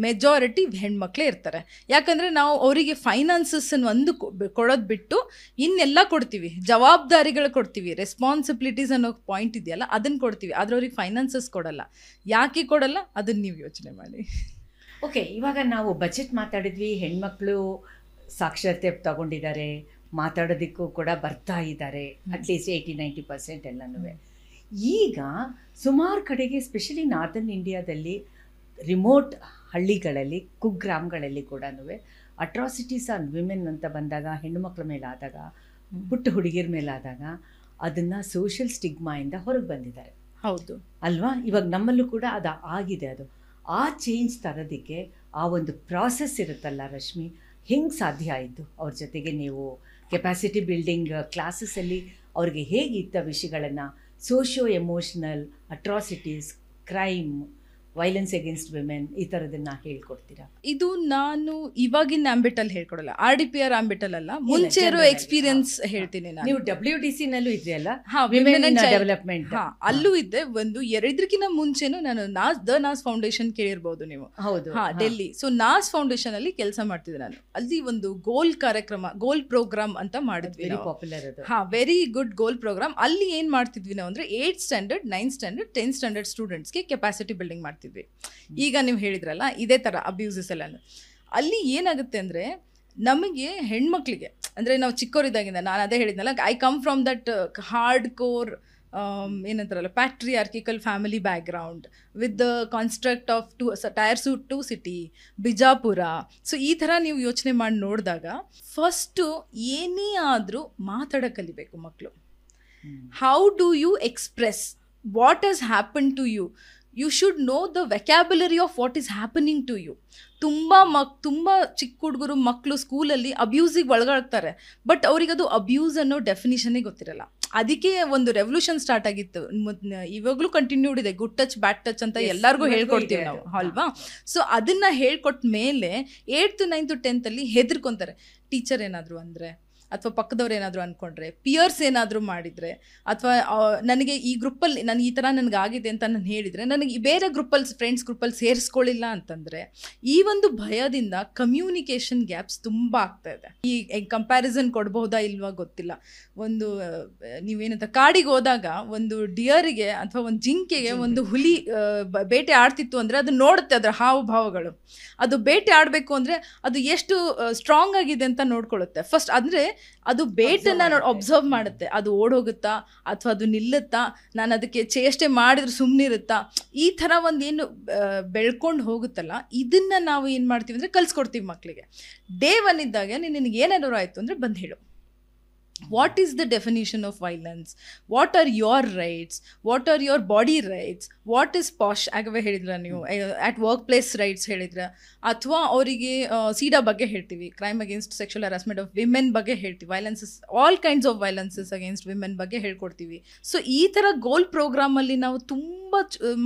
Speaker 2: ಮೆಜಾರಿಟಿ ಹೆಣ್ಮಕ್ಳೇ ಇರ್ತಾರೆ. ಯಾಕಂದರೆ ನಾವು ಅವರಿಗೆ ಫೈನಾನ್ಸಸ್ಸನ್ನು ಒಂದು ಕೊಡೋದು ಬಿಟ್ಟು ಇನ್ನೆಲ್ಲ ಕೊಡ್ತೀವಿ, ಜವಾಬ್ದಾರಿಗಳು ಕೊಡ್ತೀವಿ, ರೆಸ್ಪಾನ್ಸಿಬಿಲಿಟೀಸ್ ಅನ್ನೋ ಪಾಯಿಂಟ್ ಇದೆಯಲ್ಲ ಅದನ್ನು ಕೊಡ್ತೀವಿ, ಆದರೆ ಅವ್ರಿಗೆ ಫೈನಾನ್ಸಸ್ ಕೊಡಲ್ಲ. ಯಾಕೆ ಕೊಡಲ್ಲ ಅದನ್ನು ನೀವು ಯೋಚನೆ ಮಾಡಿ.
Speaker 1: ಓಕೆ, ಇವಾಗ ನಾವು ಬಜೆಟ್ ಮಾತಾಡಿದ್ವಿ, ಹೆಣ್ಮಕ್ಳು ಸಾಕ್ಷರತೆ ತಗೊಂಡಿದ್ದಾರೆ, ಮಾತಾಡೋದಕ್ಕೂ ಕೂಡ ಬರ್ತಾ ಇದ್ದಾರೆ, ಅಟ್ಲೀಸ್ಟ್ 80-90% ಎಲ್ಲನೂ. ಈಗ ಸುಮಾರು ಕಡೆಗೆ ಸ್ಪೆಷಲಿ ನಾರ್ದರ್ನ್ ಇಂಡಿಯಾದಲ್ಲಿ ರಿಮೋಟ್ ಹಳ್ಳಿಗಳಲ್ಲಿ, ಕುಗ್ರಾಮಗಳಲ್ಲಿ ಕೂಡ ಅಟ್ರಾಸಿಟೀಸ್ ಆನ್ ವಿಮೆನ್ ಅಂತ ಬಂದಾಗ, ಹೆಣ್ಣುಮಕ್ಳ ಮೇಲಾದಾಗ, ಪುಟ್ಟ ಹುಡುಗಿಯರ ಮೇಲಾದಾಗ ಅದನ್ನು ಸೋಷಿಯಲ್ ಸ್ಟಿಗ್ಮಾಯಿಂದ ಹೊರಗೆ ಬಂದಿದ್ದಾರೆ.
Speaker 2: ಹೌದು
Speaker 1: ಅಲ್ವಾ? ಇವಾಗ ನಮ್ಮಲ್ಲೂ ಕೂಡ ಅದು ಆಗಿದೆ. ಅದು ಆ ಚೇಂಜ್ ತರೋದಕ್ಕೆ ಆ ಒಂದು ಪ್ರಾಸೆಸ್ ಇರುತ್ತಲ್ಲ ರಶ್ಮಿ, ಹೆಂಗೆ ಸಾಧ್ಯ ಆಯಿತು? ಅವ್ರ ಜೊತೆಗೆ ನೀವು ಕೆಪಾಸಿಟಿ ಬಿಲ್ಡಿಂಗ್ ಕ್ಲಾಸಸ್ಸಲ್ಲಿ ಅವ್ರಿಗೆ ಹೇಗಿತ್ತ ವಿಷಯಗಳನ್ನು, socio emotional atrocities, crime, violence against women, ಈ ಥರದನ್ನ ಹೇಳ್ಕೊಡ್ತೀರಾ?
Speaker 2: ಇದು ನಾನು ಇವಾಗಿನ ಆಂಬಿಟಲ್ಲಿ ಹೇಳ್ಕೊಡಲ್ಲ, RDPR ಆಂಬಿಟಲ್ ಅಲ್ಲ, ಮುಂಚೆ ಇರೋ ಎಕ್ಸ್ಪೀರಿಯನ್ಸ್ ಹೇಳ್ತೀನಿ ನಾನು.
Speaker 1: ನೀವು WDC ನಲ್ಲೂ ಇದೆಯಲ್ಲ,
Speaker 2: ಡೆವಲಪ್ಮೆಂಟ್, ಅಲ್ಲೂ ಇದ್ದೆ. ಒಂದು ಎರಡಕ್ಕಿಂತ ಮುಂಚೆನೂ ನಾನು ನಾಸ್ ಫೌಂಡೇಶನ್ ಕೇಳಿರ್ಬೋದು ನೀವು.
Speaker 1: ಹೌದು,
Speaker 2: ಡೆಲ್ಲಿ. ಸೊ ನಾಸ್ ಫೌಂಡೇಶನ್ ಅಲ್ಲಿ ಕೆಲಸ ಮಾಡ್ತಿದ್ದೆ ನಾನು. ಅಲ್ಲಿ ಒಂದು ಗೋಲ್ ಕಾರ್ಯಕ್ರಮ, ಗೋಲ್ ಪ್ರೋಗ್ರಾಮ್ ಅಂತ ಮಾಡಿದ್ವಿ.
Speaker 1: ಪಾಪ್ಯುಲರ್ ಅದು.
Speaker 2: ವೆರಿ ಗುಡ್ ಗೋಲ್ ಪ್ರೋಗ್ರಾಮ್. ಅಲ್ಲಿ ಏನ್ ಮಾಡ್ತಿದ್ವಿ ನಾವು ಅಂದ್ರೆ 8th standard, 9th standard, 10th standard ಸ್ಟೂಡೆಂಟ್ಸ್ಗೆ ಕೆಪಾಸಿಟಿ ಬಿಲ್ಡಿಂಗ್ ಮಾಡ್ತಿದ್ವಿ. ಈಗ ನೀವು ಹೇಳಿದ್ರಲ್ಲ ಇದೇ ತರ ಅಬ್ಯೂಸಸ್ ಎಲ್ಲ, ಅಲ್ಲಿ ಏನಾಗುತ್ತೆ ಅಂದ್ರೆ ನಮಗೆ ಹೆಣ್ಮಕ್ಳಿಗೆ ಅಂದ್ರೆ ನಾವು ಚಿಕ್ಕವರಿದ್ದಾಗಿಂದ, ನಾನು ಅದೇ ಹೇಳಿದ್ನಲ್ಲ, I come from that hard core ಏನಂತಾರಲ್ಲ patriarchical family background with the construct of tier 2 city, Bijapur. So ಈ ಥರ ನೀವು ಯೋಚನೆ ಮಾಡಿ ನೋಡಿದಾಗ ಫಸ್ಟು ಏನೇ ಆದರೂ ಮಾತಾಡೋಕೆ ಕಲಿಬೇಕು ಮಕ್ಕಳು. How do you express what has happen to you? You should know the vocabulary of what is happening to you. ತುಂಬ ಚಿಕ್ಕ ಹುಡುಗರು ಮಕ್ಕಳು ಸ್ಕೂಲಲ್ಲಿ ಅಬ್ಯೂಸಿಗೆ ಒಳಗಾಡ್ತಾರೆ, ಬಟ್ ಅವ್ರಿಗದು ಅಬ್ಯೂಸ್ ಅನ್ನೋ ಡೆಫಿನಿಷನ್ನೇ ಗೊತ್ತಿರಲ್ಲ. ಅದಕ್ಕೆ ಒಂದು ರೆವಲ್ಯೂಷನ್ ಸ್ಟಾರ್ಟ್ ಆಗಿತ್ತು, ಇವಾಗಲೂ ಕಂಟಿನ್ಯೂಡ್ ಇದೆ, ಗುಡ್ ಟಚ್ ಬ್ಯಾಡ್ ಟಚ್ ಅಂತ ಎಲ್ಲರಿಗೂ ಹೇಳ್ಕೊಡ್ತೀವಿ ನಾವು, ಅಲ್ವಾ? ಸೊ ಅದನ್ನು ಹೇಳ್ಕೊಟ್ಟ ಮೇಲೆ 8th, 9th, 10th ಅಲ್ಲಿ ಹೆದರ್ಕೊಂತಾರೆ. ಟೀಚರ್ ಏನಾದರೂ ಅಂದರೆ, ಅಥವಾ ಪಕ್ಕದವ್ರು ಏನಾದರೂ ಅಂದ್ಕೊಂಡ್ರೆ, ಪಿಯರ್ಸ್ ಏನಾದರೂ ಮಾಡಿದರೆ, ಅಥವಾ ನನಗೆ ಈ ಗ್ರೂಪಲ್ಲಿ ನಾನು ಈ ಥರ ನನಗಾಗಿದೆ ಅಂತ ನಾನು ಹೇಳಿದರೆ, ನನಗೆ ಬೇರೆ ಗ್ರೂಪಲ್ಲಿ ಫ್ರೆಂಡ್ಸ್ ಗ್ರೂಪಲ್ಲಿ ಸೇರಿಸ್ಕೊಳ್ಳಿಲ್ಲ ಅಂತಂದರೆ, ಈ ಒಂದು ಭಯದಿಂದ ಕಮ್ಯುನಿಕೇಷನ್ ಗ್ಯಾಪ್ಸ್ ತುಂಬ ಆಗ್ತಾ ಇದೆ. ಈ ಕಂಪ್ಯಾರಿಸನ್ ಕೊಡ್ಬಹುದಾ ಇಲ್ವಾ ಗೊತ್ತಿಲ್ಲ. ಒಂದು ನೀವೇನಂತ ಕಾಡಿಗೆ ಹೋದಾಗ ಒಂದು ಡಿಯರಿಗೆ ಅಥವಾ ಒಂದು ಜಿಂಕೆಗೆ ಒಂದು ಹುಲಿ ಬೇಟೆ ಆಡ್ತಿತ್ತು ಅಂದರೆ ಅದು ನೋಡುತ್ತೆ ಅದರ ಹಾವಭಾವಗಳು. ಅದು ಬೇಟೆ ಆಡಬೇಕು ಅಂದರೆ ಅದು ಎಷ್ಟು ಸ್ಟ್ರಾಂಗ್ ಆಗಿದೆ ಅಂತ ನೋಡ್ಕೊಳ್ಳುತ್ತೆ ಫಸ್ಟ್. ಅಂದರೆ ಅದು ಬೇಟನ್ನ ಅಬ್ಸರ್ವ್ ಮಾಡುತ್ತೆ, ಅದು ಓಡೋಗುತ್ತಾ ಅಥವಾ ಅದು ನಿಲ್ಲುತ್ತಾ, ನಾನು ಅದಕ್ಕೆ ಚೇಷ್ಟೆ ಮಾಡಿದ್ರೆ ಸುಮ್ಮನಿರುತ್ತಾ, ಈ ಥರ ಒಂದು ಏನು ಬೆಳ್ಕೊಂಡು ಹೋಗುತ್ತಲ್ಲ, ಇದನ್ನು ನಾವು ಏನು ಮಾಡ್ತೀವಿ ಅಂದರೆ ಕಲಿಸ್ಕೊಡ್ತೀವಿ ಮಕ್ಕಳಿಗೆ. ಡೇ 1 ಇದ್ದಾಗ ನಿನಗೆ ಏನಾದರೂ ಆಯಿತು ಅಂದರೆ ಬಂದು ಹೇಳು. What is the definition of violence? What are your rights? What are your body rights? What is posh? ಆಗವೇ ಹೇಳಿದ್ರ ನೀವು ಅಟ್ ವರ್ಕ್ ಪ್ಲೇಸ್ ರೈಟ್ಸ್ ಹೇಳಿದ್ರ, ಅಥವಾ ಅವರಿಗೆ ಸೀಡಾ ಬಗ್ಗೆ ಹೇಳ್ತೀವಿ, crime against sexual harassment of women ಬಗ್ಗೆ ಹೇಳ್ತೀವಿ, violences, all kinds of violences against women ಬಗ್ಗೆ ಹೇಳ್ಕೊಡ್ತೀವಿ. ಸೊ ಈ ಥರ ಗೋಲ್ ಪ್ರೋಗ್ರಾಮಲ್ಲಿ ನಾವು ತುಂಬ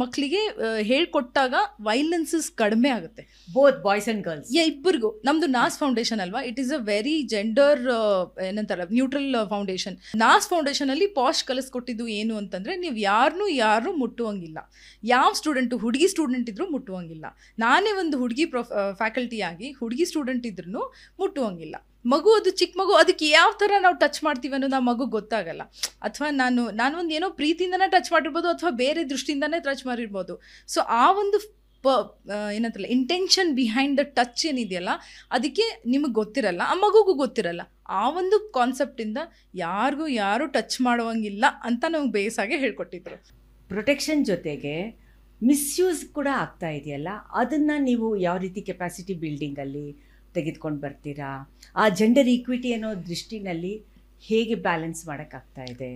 Speaker 2: ಮಕ್ಕಳಿಗೆ ಹೇಳ್ಕೊಟ್ಟಾಗ ವೈಲೆನ್ಸಸ್ ಕಡಿಮೆ ಆಗುತ್ತೆ,
Speaker 1: ಬೋತ್ ಬಾಯ್ಸ್ ಆ್ಯಂಡ್ ಗರ್ಲ್ಸ್
Speaker 2: ಇಬ್ಬರಿಗೂ. ನಮ್ಮದು ನಾಸ್ ಫೌಂಡೇಶನ್ ಅಲ್ವಾ, it is a very gender ಏನಂತಾರೆ ನ್ಯೂಟ್ರಲ್ ಫೌಂಡೇಶನ್. ನಾಸ್ ಫೌಂಡೇಶನ್ ಅಲ್ಲಿ ಪಾಶ್ ಕಲಿಸ್ಕೊಟ್ಟಿದ್ದು ಏನು ಅಂತಂದ್ರೆ, ನೀವು ಯಾರು ಮುಟ್ಟುವಂಗಿಲ್ಲ. ಯಾವ ಸ್ಟೂಡೆಂಟು, ಹುಡುಗಿ ಸ್ಟೂಡೆಂಟ್ ಇದ್ರೂ ಮುಟ್ಟುವಂಗಿಲ್ಲ. ನಾನೇ ಒಂದು ಹುಡುಗಿ ಫ್ಯಾಕಲ್ಟಿ ಆಗಿ ಹುಡುಗಿ ಸ್ಟೂಡೆಂಟ್ ಇದ್ರೂ ಮುಟ್ಟುವಂಗಿಲ್ಲ. ಮಗು, ಅದು ಚಿಕ್ಕ ಮಗು, ಅದಕ್ಕೆ ಯಾವ ಥರ ನಾವು ಟಚ್ ಮಾಡ್ತೀವಿ ಅನ್ನೋದು ಆ ಮಗು ಗೊತ್ತಾಗಲ್ಲ. ಅಥವಾ ನಾನು ಒಂದು ಏನೋ ಪ್ರೀತಿಯಿಂದನೇ ಟಚ್ ಮಾಡಿರ್ಬೋದು, ಅಥವಾ ಬೇರೆ ದೃಷ್ಟಿಯಿಂದನೇ ಟಚ್ ಮಾಡಿರ್ಬೋದು. ಸೊ ಆ ಒಂದು ಏನಂತಲ್ಲ ಇಂಟೆನ್ಷನ್ ಬಿಹೈಂಡ್ ದ ಟಚ್ ಏನಿದೆಯಲ್ಲ, ಅದಕ್ಕೆ ನಿಮಗೆ ಗೊತ್ತಿರಲ್ಲ, ಆ ಮಗುಗೂ ಗೊತ್ತಿರಲ್ಲ. ಆ ಒಂದು ಕಾನ್ಸೆಪ್ಟಿಂದ ಯಾರು ಟಚ್ ಮಾಡುವಂಗಿಲ್ಲ ಅಂತ ನಮ್ಗೆ ಬೇಸಾಗೆ ಹೇಳ್ಕೊಟ್ಟಿದ್ರು.
Speaker 1: ಪ್ರೊಟೆಕ್ಷನ್ ಜೊತೆಗೆ ಮಿಸ್ಯೂಸ್ ಕೂಡ ಆಗ್ತಾ ಇದೆಯಲ್ಲ, ಅದನ್ನು ನೀವು ಯಾವ ರೀತಿ ಕೆಪಾಸಿಟಿ ಬಿಲ್ಡಿಂಗಲ್ಲಿ ತೆಗೆದುಕೊಂಡು ಬರ್ತೀರಾ? ಆ ಜೆಂಡರ್ ಈಕ್ವಿಟಿ ಅನ್ನೋ ದೃಷ್ಟಿನಲ್ಲಿ ಹೇಗೆ ಬ್ಯಾಲೆನ್ಸ್ ಮಾಡೋಕ್ಕಾಗ್ತಾ ಇದೆ?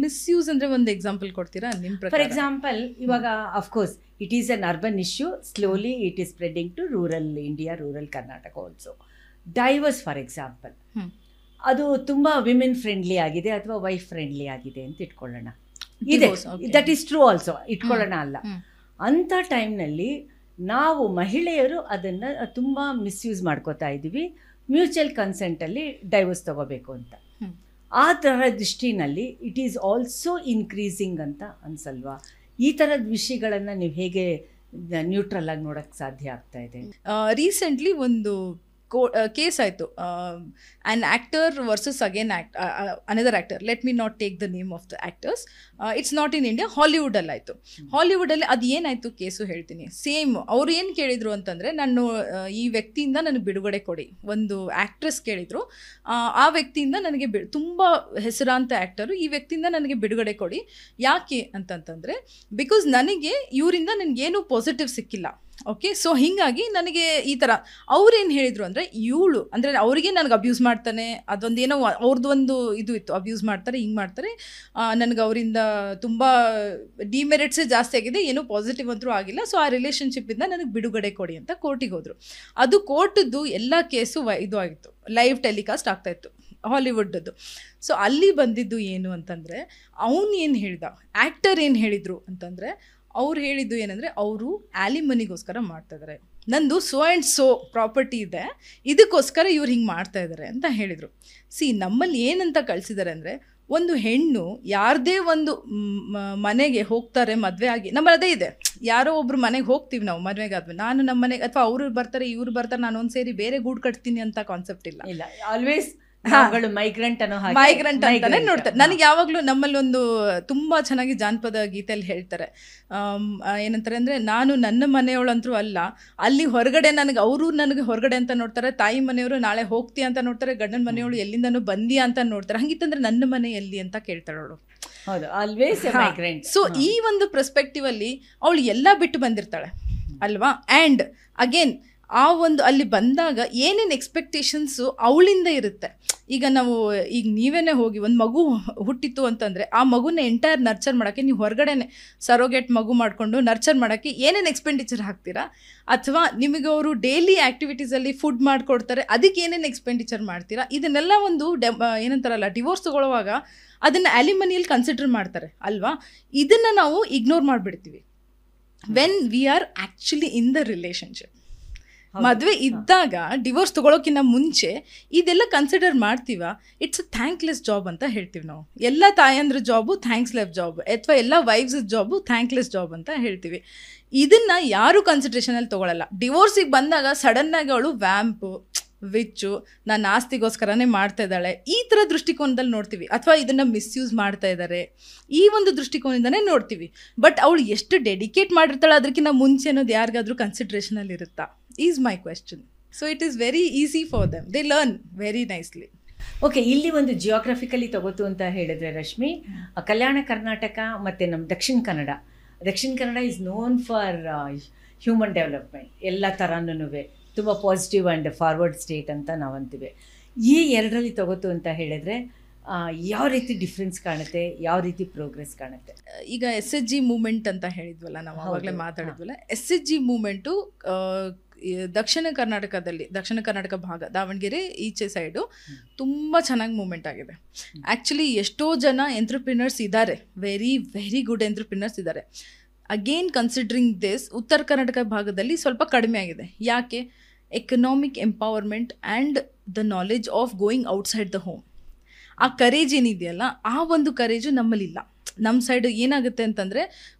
Speaker 2: ಮಿಸ್ಯೂಸ್ ಅಂದರೆ ಒಂದು ಎಕ್ಸಾಂಪಲ್ ಕೊಡ್ತೀರಾ ನಿಮ್ಮ ಪ್ರಕಾರ?
Speaker 1: ಫಾರ್ ಎಕ್ಸಾಂಪಲ್, ಇವಾಗ of course it is an urban issue, slowly it is spreading to rural India, rural Karnataka also. Divorce for example, ಅದು ತುಂಬ ವಿಮೆನ್ ಫ್ರೆಂಡ್ಲಿ ಆಗಿದೆ ಅಥವಾ ವೈಫ್ ಫ್ರೆಂಡ್ಲಿ ಆಗಿದೆ ಅಂತ ಇಟ್ಕೊಳ್ಳೋಣ. ಇದೆ, ದಟ್ ಈಸ್ ಟ್ರೂ ಆಲ್ಸೋ, ಇಟ್ಕೊಳ್ಳೋಣ ಅಲ್ಲ. ಅಂಥ ಟೈಮ್ನಲ್ಲಿ ನಾವು ಮಹಿಳೆಯರು ಅದನ್ನು ತುಂಬ ಮಿಸ್ಯೂಸ್ ಮಾಡ್ಕೋತಾ ಇದ್ದೀವಿ, ಮ್ಯೂಚುವಲ್ ಕನ್ಸೆಂಟಲ್ಲಿ ಡೈವರ್ಸ್ ತೊಗೋಬೇಕು ಅಂತ. ಆ ಥರ ದೃಷ್ಟಿನಲ್ಲಿ ಇಟ್ ಈಸ್ ಆಲ್ಸೋ ಇನ್ಕ್ರೀಸಿಂಗ್ ಅಂತ ಅನ್ಸಲ್ವಾ? ಈ ಥರದ ವಿಷಯಗಳನ್ನು ನೀವು ಹೇಗೆ ನ್ಯೂಟ್ರಲ್ ಆಗಿ ನೋಡೋಕ್ಕೆ ಸಾಧ್ಯ ಆಗ್ತಾ ಇದೆ?
Speaker 2: ರೀಸೆಂಟ್ಲಿ ಒಂದು ಕೇಸ್ ಆಯಿತು, an actor versus again another actor. Let me not take the name of the actors. It's not in India, ಹಾಲಿವುಡಲ್ಲಿ ಆಯಿತು. ಹಾಲಿವುಡಲ್ಲಿ ಅದು ಏನಾಯಿತು ಕೇಸು ಹೇಳ್ತೀನಿ. ಸೇಮ್ ಅವ್ರು ಏನು ಕೇಳಿದರು ಅಂತಂದರೆ, ನಾನು ಈ ವ್ಯಕ್ತಿಯಿಂದ ನನಗೆ ಬಿಡುಗಡೆ ಕೊಡಿ. ಒಂದು ಆ್ಯಕ್ಟ್ರೆಸ್ ಕೇಳಿದರು, ಆ ವ್ಯಕ್ತಿಯಿಂದ ನನಗೆ ತುಂಬ ಹೆಸರಾಂತ ಆ್ಯಕ್ಟರು, ಈ ವ್ಯಕ್ತಿಯಿಂದ ನನಗೆ ಬಿಡುಗಡೆ ಕೊಡಿ. ಯಾಕೆ ಅಂತಂತಂದರೆ, ಬಿಕಾಸ್ ನನಗೆ ಇವರಿಂದ ನನಗೇನು ಪಾಸಿಟಿವ್ ಸಿಕ್ಕಿಲ್ಲ. ಓಕೆ, ಸೊ ಹೀಗಾಗಿ ನನಗೆ ಈ ಥರ ಅವ್ರೇನು ಹೇಳಿದರು ಅಂದರೆ, ಇವಳು ಅಂದರೆ ಅವರಿಗೆ ನನಗೆ ಅಬ್ಯೂಸ್ ಮಾಡ್ತಾನೆ, ಅದೊಂದು ಏನೋ ಅವ್ರದ್ದು ಒಂದು ಇದು ಇತ್ತು, ಅಬ್ಯೂಸ್ ಮಾಡ್ತಾರೆ, ಹಿಂಗೆ ಮಾಡ್ತಾರೆ, ನನಗೆ ಅವರಿಂದ ತುಂಬ ಡಿಮೆರಿಟ್ಸೇ ಜಾಸ್ತಿ ಆಗಿದೆ, ಏನೂ ಪಾಸಿಟಿವ್ ಅಂತೂ ಆಗಿಲ್ಲ. ಸೊ ಆ ರಿಲೇಷನ್ಶಿಪ್ಪಿಂದ ನನಗೆ ಬಿಡುಗಡೆ ಕೊಡಿ ಅಂತ ಕೋರ್ಟಿಗೆ ಹೋದರು. ಅದು ಕೋರ್ಟದ್ದು ಎಲ್ಲ ಕೇಸು ಇದು ಆಗಿತ್ತು, ಲೈವ್ ಟೆಲಿಕಾಸ್ಟ್ ಆಗ್ತಾಯಿತ್ತು ಹಾಲಿವುಡ್ದು. ಸೊ ಅಲ್ಲಿ ಬಂದಿದ್ದು ಏನು ಅಂತಂದರೆ, ಅವನು ಏನು ಹೇಳ್ದ, ಆ್ಯಕ್ಟರ್ ಏನು ಹೇಳಿದರು ಅಂತಂದರೆ, ಅವ್ರು ಹೇಳಿದ್ದು ಏನಂದರೆ, ಅವರು ಆಲಿಮನಿಗೋಸ್ಕರ ಮಾಡ್ತಾಯಿದ್ದಾರೆ, ನಂದು ಸೋ ಆ್ಯಂಡ್ ಸೋ ಪ್ರಾಪರ್ಟಿ ಇದೆ, ಇದಕ್ಕೋಸ್ಕರ ಇವ್ರು ಹಿಂಗೆ ಮಾಡ್ತಾಯಿದ್ದಾರೆ ಅಂತ ಹೇಳಿದರು. ನಮ್ಮಲ್ಲಿ ಏನಂತ ಕಳಿಸಿದ್ದಾರೆ ಅಂದರೆ, ಒಂದು ಹೆಣ್ಣು ಯಾರದೇ ಒಂದು ಮನೆಗೆ ಹೋಗ್ತಾರೆ ಮದುವೆ ಆಗಿ, ನಮ್ಮಲ್ಲಿ ಅದೇ ಇದೆ, ಯಾರೋ ಒಬ್ರು ಮನೆಗೆ ಹೋಗ್ತೀವಿ ನಾವು ಮದುವೆಗಾದ್ಮೇಲೆ, ನಾನು ನಮ್ಮ ಮನೆಗೆ ಅಥವಾ ಅವರು ಬರ್ತಾರೆ ಇವ್ರು ಬರ್ತಾರೆ, ನಾನು ಒಂದು ಸೇರಿ ಬೇರೆ ಗೂಡು ಕಟ್ತೀನಿ ಅಂತ ಕಾನ್ಸೆಪ್ಟ್ ಇಲ್ಲ.
Speaker 1: ಆಲ್ವೇಸ್ ಮೈಗ್ರೆಂಟ್
Speaker 2: ಅಂತಾನೆ ನೋಡ್ತಾರೆ. ನನಗೆ ಯಾವಾಗಲೂ ನಮ್ಮಲ್ಲಿ ಒಂದು ತುಂಬ ಚೆನ್ನಾಗಿ ಜಾನಪದ ಗೀತೆಯಲ್ಲಿ ಹೇಳ್ತಾರೆ, ಏನಂತಾರೆ ಅಂದರೆ, ನಾನು ನನ್ನ ಮನೆಯವಳಂತರೂ ಅಲ್ಲ, ಅಲ್ಲಿ ಹೊರಗಡೆ ನನಗೆ ಹೊರಗಡೆ ಅಂತ ನೋಡ್ತಾರೆ, ತಾಯಿ ಮನೆಯವರು ನಾಳೆ ಹೋಗ್ತೀಯ ಅಂತ ನೋಡ್ತಾರೆ, ಗಂಡನ ಮನೆಯವಳು ಎಲ್ಲಿಂದನೂ ಬಂದಿಯಾ ಅಂತ ನೋಡ್ತಾರೆ, ಹಂಗಿತ್ತಂದ್ರೆ ನನ್ನ ಮನೆ ಎಲ್ಲಿ ಅಂತ ಕೇಳ್ತಾಳೆ ಅವಳು. ಸೊ ಈ ಒಂದು ಪರ್ಸ್ಪೆಕ್ಟಿವ್ ಅಲ್ಲಿ ಅವಳು ಎಲ್ಲ ಬಿಟ್ಟು ಬಂದಿರ್ತಾಳೆ ಅಲ್ವಾ. ಆ್ಯಂಡ್ ಅಗೇನ್ ಆ ಒಂದು ಅಲ್ಲಿ ಬಂದಾಗ ಏನೇನು ಎಕ್ಸ್ಪೆಕ್ಟೇಷನ್ಸು ಅವಳಿಂದ ಇರುತ್ತೆ. ಈಗ ನೀವೇನೇ ಹೋಗಿ ಒಂದು ಮಗು ಹುಟ್ಟಿತ್ತು ಅಂತಂದರೆ, ಆ ಮಗುನ ಎಂಟೈರ್ ನರ್ಚರ್ ಮಾಡೋಕ್ಕೆ ನೀವು ಹೊರಗಡೆನೆ ಸರೋಗೇಟ್ ಮಗು ಮಾಡಿಕೊಂಡು ನರ್ಚರ್ ಮಾಡೋಕ್ಕೆ ಏನೇನು ಎಕ್ಸ್ಪೆಂಡಿಚರ್ ಹಾಕ್ತೀರಾ, ಅಥವಾ ನಿಮಗೆ ಅವರು ಡೈಲಿ ಆ್ಯಕ್ಟಿವಿಟೀಸಲ್ಲಿ ಫುಡ್ ಮಾಡಿಕೊಡ್ತಾರೆ, ಅದಕ್ಕೆ ಏನೇನು ಎಕ್ಸ್ಪೆಂಡಿಚರ್ ಮಾಡ್ತೀರಾ, ಇದನ್ನೆಲ್ಲ ಒಂದು ಏನಂತಾರಲ್ಲ ಡಿವೋರ್ಸ್ ತೊಗೊಳ್ಳುವಾಗ ಅದನ್ನು ಅಲಿಮನಿಯಲ್ಲಿ ಕನ್ಸಿಡರ್ ಮಾಡ್ತಾರೆ ಅಲ್ವಾ. ಇದನ್ನು ನಾವು ಇಗ್ನೋರ್ ಮಾಡಿಬಿಡ್ತೀವಿ when we are actually in the relationship. ಮದುವೆ ಇದ್ದಾಗ ಡಿವೋರ್ಸ್ ತೊಗೊಳೋಕ್ಕಿಂತ ಮುಂಚೆ ಇದೆಲ್ಲ ಕನ್ಸಿಡರ್ ಮಾಡ್ತೀವ. ಇಟ್ಸ್ ಅ ಥ್ಯಾಂಕ್ಲೆಸ್ ಜಾಬ್ ಅಂತ ಹೇಳ್ತೀವಿ ನಾವು. ಎಲ್ಲ ತಾಯಂದ್ರ ಜಾಬು ಥ್ಯಾಂಕ್ಸ್ಲೆಸ್ ಜಾಬ್, ಅಥವಾ ಎಲ್ಲ ವೈಫ್ಸ್ ಜಾಬು ಥ್ಯಾಂಕ್ಲೆಸ್ ಜಾಬ್ ಅಂತ ಹೇಳ್ತೀವಿ. ಇದನ್ನು ಯಾರು ಕನ್ಸಿಡ್ರೇಷನಲ್ಲಿ ತೊಗೊಳಲ್ಲ. ಡಿವೋರ್ಸಿಗೆ ಬಂದಾಗ ಸಡನ್ನಾಗಿ ಅವಳು ವ್ಯಾಂಪು ವಿಚ್ಚು, ನನ್ನ ಆಸ್ತಿಗೋಸ್ಕರನೇ ಮಾಡ್ತಾ ಇದ್ದಾಳೆ, ಈ ಥರ ದೃಷ್ಟಿಕೋನದಲ್ಲಿ ನೋಡ್ತೀವಿ. ಅಥವಾ ಇದನ್ನು ಮಿಸ್ಯೂಸ್ ಮಾಡ್ತಾ ಇದ್ದಾರೆ, ಈ ಒಂದು ದೃಷ್ಟಿಕೋನದಿಂದನೇ ನೋಡ್ತೀವಿ. ಬಟ್ ಅವಳು ಎಷ್ಟು ಡೆಡಿಕೇಟ್ ಮಾಡಿರ್ತಾಳೆ ಅದಕ್ಕಿಂತ ಮುಂಚೆ ಅನ್ನೋದು ಯಾರಿಗಾದ್ರೂ ಕನ್ಸಿಡ್ರೇಷನಲ್ಲಿ ಇರುತ್ತಾ is my question. So it is very easy for them, they learn very nicely.
Speaker 1: Okay, ಇಲ್ಲಿ ಒಂದು ಜಿಯೋಗ್ರಫಿಕಲಿ ತಗೋತು ಅಂತ ಹೇಳಿದ್ರೆ ರಶ್ಮಿ, ಕಲ್ಯಾಣ ಕರ್ನಾಟಕ ಮತ್ತು ನಮ್ಮ Dakshina Kannada is known for human development. ಎಲ್ಲ ಥರನೂ ತುಂಬ ಪಾಸಿಟಿವ್ ಆ್ಯಂಡ್ ಫಾರ್ವರ್ಡ್ ಸ್ಟೇಟ್ ಅಂತ ನಾವು ಅಂತೀವಿ. ಈ ಎರಡರಲ್ಲಿ ತಗೋತು ಅಂತ ಹೇಳಿದ್ರೆ ಯಾವ ರೀತಿ ಡಿಫ್ರೆನ್ಸ್ ಕಾಣುತ್ತೆ, ಯಾವ ರೀತಿ ಪ್ರೋಗ್ರೆಸ್ ಕಾಣುತ್ತೆ?
Speaker 2: ಈಗ SHG ಮೂಮೆಂಟ್ ಅಂತ ಹೇಳಿದ್ವಲ್ಲ, ನಾವು ಆವಾಗಲೇ ಮಾತಾಡಿದ್ವಲ್ಲ, SHG ಮೂಮೆಂಟು ದಕ್ಷಿಣ ಕರ್ನಾಟಕ ಭಾಗ, ದಾವಣಗೆರೆ ಈಚೆ ಸೈಡು ತುಂಬ ಚೆನ್ನಾಗಿ ಮೂಮೆಂಟ್ ಆಗಿದೆ. ಆ್ಯಕ್ಚುಲಿ ಎಷ್ಟೋ ಜನ ಎಂಟ್ರಪ್ರಿನರ್ಸ್ ಇದ್ದಾರೆ, ವೆರಿ ವೆರಿ ಗುಡ್ ಎಂಟ್ರಪ್ರಿನರ್ಸ್ ಇದ್ದಾರೆ. ಅಗೇನ್ ಕನ್ಸಿಡ್ರಿಂಗ್ ದಿಸ್, ಉತ್ತರ ಕರ್ನಾಟಕ ಭಾಗದಲ್ಲಿ ಸ್ವಲ್ಪ ಕಡಿಮೆ ಆಗಿದೆ. ಯಾಕೆ? Economic empowerment and the knowledge of going outside the home. ಆ ಕರೇಜ್ ಏನಿದೆಯಲ್ಲ, ಆ ಒಂದು ಕರೇಜು ನಮ್ಮಲ್ಲಿಲ್ಲ. ನಮ್ಮ ಸೈಡ್ ಏನಾಗುತ್ತೆ ಅಂತಂದರೆ,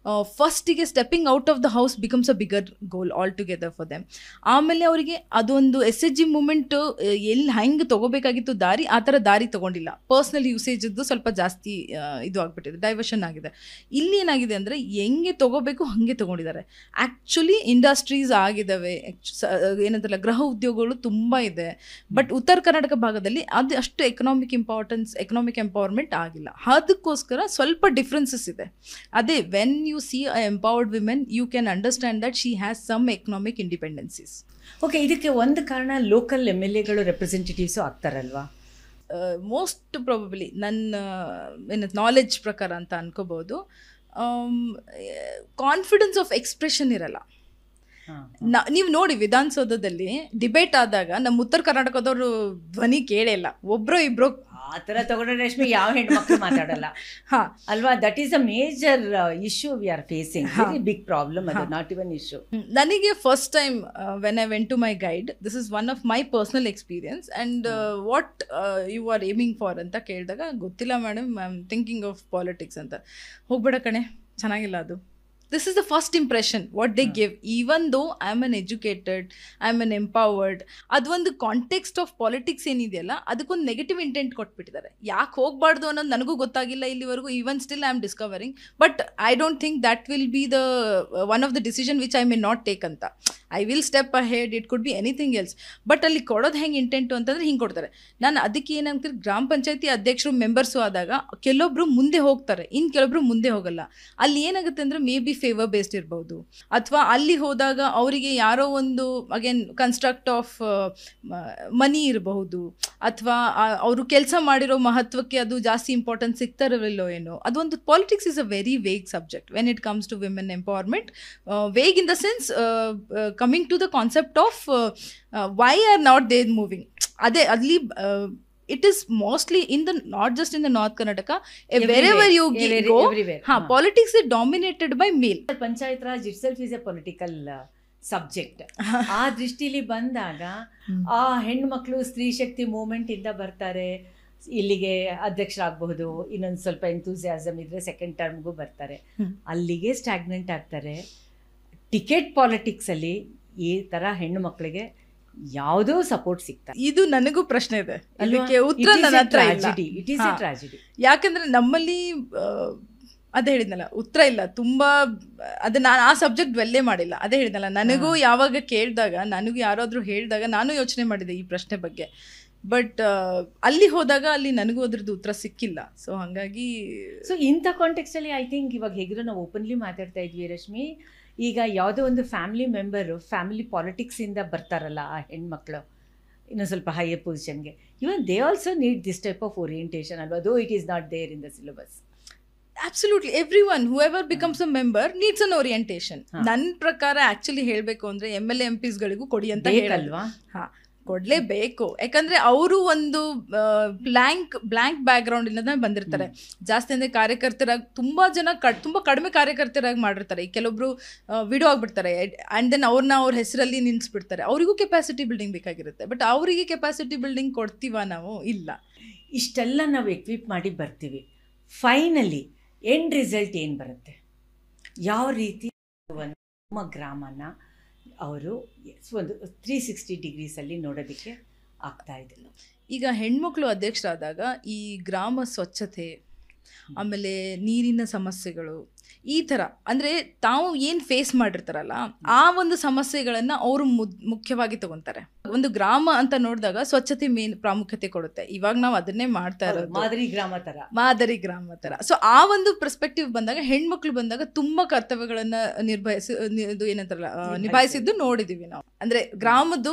Speaker 2: ಫಸ್ಟಿಗೆ stepping out of the house becomes a bigger goal altogether for them. ಆಮೇಲೆ ಅವರಿಗೆ ಅದೊಂದು SHG ಮೂಮೆಂಟು ಎಲ್ಲಿ ಹೆಂಗೆ ತೊಗೋಬೇಕಾಗಿತ್ತು ದಾರಿ, ಆ ಥರ ದಾರಿ ತೊಗೊಂಡಿಲ್ಲ. ಪರ್ಸ್ನಲ್ ಯೂಸೇಜದ್ದು ಸ್ವಲ್ಪ ಜಾಸ್ತಿ ಇದು ಆಗಿಬಿಟ್ಟಿದೆ, ಡೈವರ್ಷನ್ ಆಗಿದೆ. ಇಲ್ಲಿ ಏನಾಗಿದೆ ಅಂದರೆ, ಹೆಂಗೆ ತೊಗೋಬೇಕು ಹಾಗೆ ತೊಗೊಂಡಿದ್ದಾರೆ. ಆ್ಯಕ್ಚುಲಿ ಇಂಡಸ್ಟ್ರೀಸ್ ಆಗಿದ್ದಾವೆ, ಏನಂತಲ್ಲ ಗೃಹ ಉದ್ಯೋಗಗಳು ತುಂಬ ಇದೆ. ಬಟ್ ಉತ್ತರ ಕರ್ನಾಟಕ ಭಾಗದಲ್ಲಿ ಅದು ಅಷ್ಟು ಎಕನಾಮಿಕ್ ಎಂಪವರ್ಮೆಂಟ್ ಆಗಿಲ್ಲ. ಅದಕ್ಕೋಸ್ಕರ ಸ್ವಲ್ಪ ಡಿಫ್ರೆನ್ಸಸ್ ಇದೆ. ಅದೇ when you see a empowered women, you can understand that she has some economic independencies.
Speaker 1: Okay, ಇದಕ್ಕೆ ಒಂದು ಕಾರಣ ಲೋಕಲ್ MLAಗಳು ರೆಪ್ರೆಸೆಂಟೇಟಿವ್ಸು ಆಗ್ತಾರಲ್ವಾ?
Speaker 2: ಮೋಸ್ಟ್ ಪ್ರಾಬಬ್ಲಿ ನನ್ನ ನಾಲೆಡ್ಜ್ ಪ್ರಕಾರ ಅಂತ ಅನ್ಕೋಬೋದು. ಕಾನ್ಫಿಡೆನ್ಸ್ ಆಫ್ ಎಕ್ಸ್ಪ್ರೆಷನ್ ಇರಲ್ಲ. ನೀವು ನೋಡಿ, ವಿಧಾನಸೌಧದಲ್ಲಿ ಡಿಬೇಟ್ ಆದಾಗ ನಮ್ಮ ಉತ್ತರ ಕರ್ನಾಟಕದವರು ಧ್ವನಿ ಕೇಳೇ ಇಲ್ಲ. ಒಬ್ರೋ ಇಬ್ರೋ
Speaker 1: ಆ ಥರ ತಗೊಂಡ್ರೆ ರಶ್ಮಿ ಯಾವ ಹೆಣ್ಮಕ್ಳು ಮಾತಾಡಲ್ಲ ಅಲ್ವಾ? That is a major issue we are facing, very big problem. ಅದು ನಾಟ್ ಇವನ್ ಇಶ್ಯೂ.
Speaker 2: ನನಗೆ first time when I went to my guide, this is one of my personal experience and what you are aiming for ಅಂತ ಕೇಳಿದಾಗ, ಗೊತ್ತಿಲ್ಲ madam, I am thinking of politics ಅಂತ. ಹೋಗ್ಬೇಡ ಕಣೆ, ಚೆನ್ನಾಗಿಲ್ಲ ಅದು. This is the first impression what they give, even though I am an educated, I am an empowered. ಅದೊಂದು context of politics ಏನಿದೆಯಲ್ಲ, ಅದಕ್ಕೊಂದು ನೆಗೆಟಿವ್ ಇಂಟೆಂಟ್ ಕೊಟ್ಬಿಟ್ಟಿದ್ದಾರೆ. ಯಾಕೆ ಹೋಗಬಾರ್ದು ಅನ್ನೋದು ನನಗೂ ಗೊತ್ತಾಗಿಲ್ಲ ಇಲ್ಲಿವರೆಗೂ. Even still I am discovering. But I don't think that will be the one of the decision which I may not take ಅಂತ. I will step ahead, it could be anything else. But ಅಲ್ಲಿ ಕೊಡೋದು ಹೆಂಗೆ ಇಂಟೆಂಟು ಅಂತಂದರೆ ಹಿಂಗೆ ಕೊಡ್ತಾರೆ. ನಾನು ಅದಕ್ಕೆ ಏನಂತೀರಿ, ಗ್ರಾಮ ಪಂಚಾಯತಿ ಅಧ್ಯಕ್ಷರು ಮೆಂಬರ್ಸು ಆದಾಗ ಕೆಲವೊಬ್ರು ಮುಂದೆ ಹೋಗ್ತಾರೆ, ಇನ್ನು ಕೆಲವೊಬ್ರು ಮುಂದೆ ಹೋಗಲ್ಲ. ಅಲ್ಲಿ ಏನಾಗುತ್ತೆ ಅಂದರೆ, ಮೇ ಬಿ ಫೇವರ್ ಬೇಸ್ಡ್ ಇರ್ಬೋದು, ಅಥವಾ ಅಲ್ಲಿ ಹೋದಾಗ ಅವರಿಗೆ ಯಾರೋ ಒಂದು ಅಗೇನ್ ಕನ್ಸ್ಟ್ರಕ್ಟ್ ಆಫ್ ಮನಿ ಇರಬಹುದು, ಅಥವಾ ಅವರು ಕೆಲಸ ಮಾಡಿರೋ ಮಹತ್ವಕ್ಕೆ ಅದು ಜಾಸ್ತಿ ಇಂಪಾರ್ಟೆನ್ಸ್ ಸಿಗ್ತಾರಲ್ಲೋ ಏನೋ. ಅದೊಂದು politics is a very vague subject when it comes to women empowerment. Vague in the sense coming to the concept of why are not they moving. Ade adli it is mostly in the, not just in the North Karnataka, wherever you go, politics is dominated by male.
Speaker 1: Panchayat Raj itself is a political subject. ಆ ದೃಷ್ಟಿಲಿ ಬಂದಾಗ ಆ ಹೆಣ್ಮಕ್ಳು Stree Shakti moment ಇಂದ ಬರ್ತಾರೆ, ಇಲ್ಲಿಗೆ ಅಧ್ಯಕ್ಷರಾಗಬಹುದು, ಇನ್ನೊಂದು ಸ್ವಲ್ಪ enthusiasm ಇದ್ರೆ ಸೆಕೆಂಡ್ ಟರ್ಮ್ಗೂ ಬರ್ತಾರೆ, ಅಲ್ಲಿಗೆ ಸ್ಟಾಗ್ನೆಂಟ್ ಆಗ್ತಾರೆ. ಟಿಕೆಟ್ ಪಾಲಿಟಿಕ್ಸಲ್ಲಿ ಈ ಥರ ಹೆಣ್ಣು ಮಕ್ಕಳಿಗೆ ಯಾವುದೋ ಸಪೋರ್ಟ್ ಸಿಗ್ತಾ.
Speaker 2: ಇದು ನನಗೂ ಪ್ರಶ್ನೆ ಇದೆ, ಅದಕ್ಕೆ ಉತ್ತರ ನನ್ನ ಹತ್ರ ಇಲ್ಲ.
Speaker 1: It is A tragedy.
Speaker 2: ಯಾಕಂದರೆ ನಮ್ಮಲ್ಲಿ ಅದೇ ಹೇಳಿದ್ನಲ್ಲ, ಉತ್ತರ ಇಲ್ಲ ತುಂಬ. ಅದು ನಾನು ಆ ಸಬ್ಜೆಕ್ಟ್ ವೆಲ್ಲೇ ಮಾಡಿಲ್ಲ. ಅದೇ ಹೇಳಿದ್ನಲ್ಲ, ನನಗೂ ಯಾವಾಗ ಕೇಳಿದಾಗ, ನನಗೂ ಯಾರಾದರೂ ಹೇಳಿದಾಗ ನಾನು ಯೋಚನೆ ಮಾಡಿದೆ ಈ ಪ್ರಶ್ನೆ ಬಗ್ಗೆ. ಬಟ್ ಅಲ್ಲಿ ಹೋದಾಗ ಅಲ್ಲಿ ನನಗೂ ಅದ್ರದ್ದು ಉತ್ತರ ಸಿಕ್ಕಿಲ್ಲ. ಸೊ ಹಾಗಾಗಿ
Speaker 1: ಇಂಥ ಕಾಂಟೆಕ್ಸ್ಟಲ್ಲಿ ಐ ಥಿಂಕ್ ಇವಾಗ ಹೇಗಿರೋ ನಾವು ಓಪನ್ಲಿ ಮಾತಾಡ್ತಾ ಇದ್ವಿ ರಶ್ಮಿ. ಈಗ ಯಾವುದೋ ಒಂದು ಫ್ಯಾಮಿಲಿ ಮೆಂಬರು ಫ್ಯಾಮಿಲಿ ಪಾಲಿಟಿಕ್ಸಿಂದ ಬರ್ತಾರಲ್ಲ ಆ ಹೆಣ್ಮಕ್ಳು ಇನ್ನೊಂದು ಸ್ವಲ್ಪ ಹೈಯರ್ ಪೊಸಿಷನ್ಗೆ, even they also need this type of orientation ಅಲ್ವಾ? Though it is not there in the syllabus.
Speaker 2: Absolutely, everyone whoever becomes a member needs an orientation. ನನ್ನ ಪ್ರಕಾರ ಆ್ಯಕ್ಚುಲಿ ಹೇಳಬೇಕು ಅಂದರೆ MLA MPsಗಳಿಗೂ ಕೊಡಿ ಅಂತ ಹೇಳಲ್ವಾ? ಕೊಡಲೇಬೇಕು. ಯಾಕಂದರೆ ಅವರು ಒಂದು ಬ್ಲ್ಯಾಂಕ್ ಬ್ಯಾಕ್ಗ್ರೌಂಡಿಂದ ಬಂದಿರ್ತಾರೆ. ಜಾಸ್ತಿ ಅಂದರೆ ಕಾರ್ಯಕರ್ತರಾಗಿ ತುಂಬ ಜನ ತುಂಬ ಕಡಿಮೆ ಕಾರ್ಯಕರ್ತರಾಗಿ ಮಾಡಿರ್ತಾರೆ. ಕೆಲವೊಬ್ರು ವಿಡೋ ಆಗಿಬಿಡ್ತಾರೆ ಆ್ಯಂಡ್ ದೆನ್ ಅವ್ರ ಹೆಸರಲ್ಲಿ ನಿಲ್ಲಿಸ್ಬಿಡ್ತಾರೆ. ಅವರಿಗೂ ಕೆಪಾಸಿಟಿ ಬಿಲ್ಡಿಂಗ್ ಬೇಕಾಗಿರುತ್ತೆ. ಬಟ್ ಅವರಿಗೆ ಕೆಪಾಸಿಟಿ ಬಿಲ್ಡಿಂಗ್ ಕೊಡ್ತೀವ ನಾವು? ಇಲ್ಲ.
Speaker 1: ಇಷ್ಟೆಲ್ಲ ನಾವು ಎಕ್ವಿಪ್ ಮಾಡಿ ಬರ್ತೀವಿ, ಫೈನಲಿ ಎಂಡ್ ರಿಸಲ್ಟ್ ಏನು ಬರುತ್ತೆ? ಯಾವ ರೀತಿ ನಮ್ಮ ಗ್ರಾಮನ ಅವರು ಒಂದು 360 ಡಿಗ್ರೀಸಲ್ಲಿ ನೋಡೋದಕ್ಕೆ ಆಗ್ತಾ ಇದ್ದಿಲ್ಲ.
Speaker 2: ಈಗ ಹೆಣ್ಮಕ್ಳು ಅಧ್ಯಕ್ಷರಾದಾಗ ಈ ಗ್ರಾಮ ಸ್ವಚ್ಛತೆ, ಆಮೇಲೆ ನೀರಿನ ಸಮಸ್ಯೆಗಳು, ಈ ಥರ ಅಂದರೆ ತಾವು ಏನು ಫೇಸ್ ಮಾಡಿರ್ತಾರಲ್ಲ ಆ ಒಂದು ಸಮಸ್ಯೆಗಳನ್ನು ಅವರು ಮುಖ್ಯವಾಗಿ ತಗೊತಾರೆ. ಒಂದು ಗ್ರಾಮ ಅಂತ ನೋಡಿದಾಗ ಸ್ವಚ್ಛತೆ ಮೇನ್ ಪ್ರಾಮುಖ್ಯತೆ ಕೊಡುತ್ತೆ. ಇವಾಗ ನಾವು ಅದನ್ನೇ ಮಾಡ್ತಾ ಇರೋದು, ಮಾದರಿ ಗ್ರಾಮ ಥರ. ಸೊ ಆ ಒಂದು ಪರ್ಸ್ಪೆಕ್ಟಿವ್ ಬಂದಾಗ ಹೆಣ್ಮಕ್ಳು ಬಂದಾಗ ತುಂಬ ಕರ್ತವ್ಯಗಳನ್ನು ನಿಭಾಯಿಸಿದ್ದು ನೋಡಿದ್ದೀವಿ ನಾವು. ಅಂದರೆ ಗ್ರಾಮದ್ದು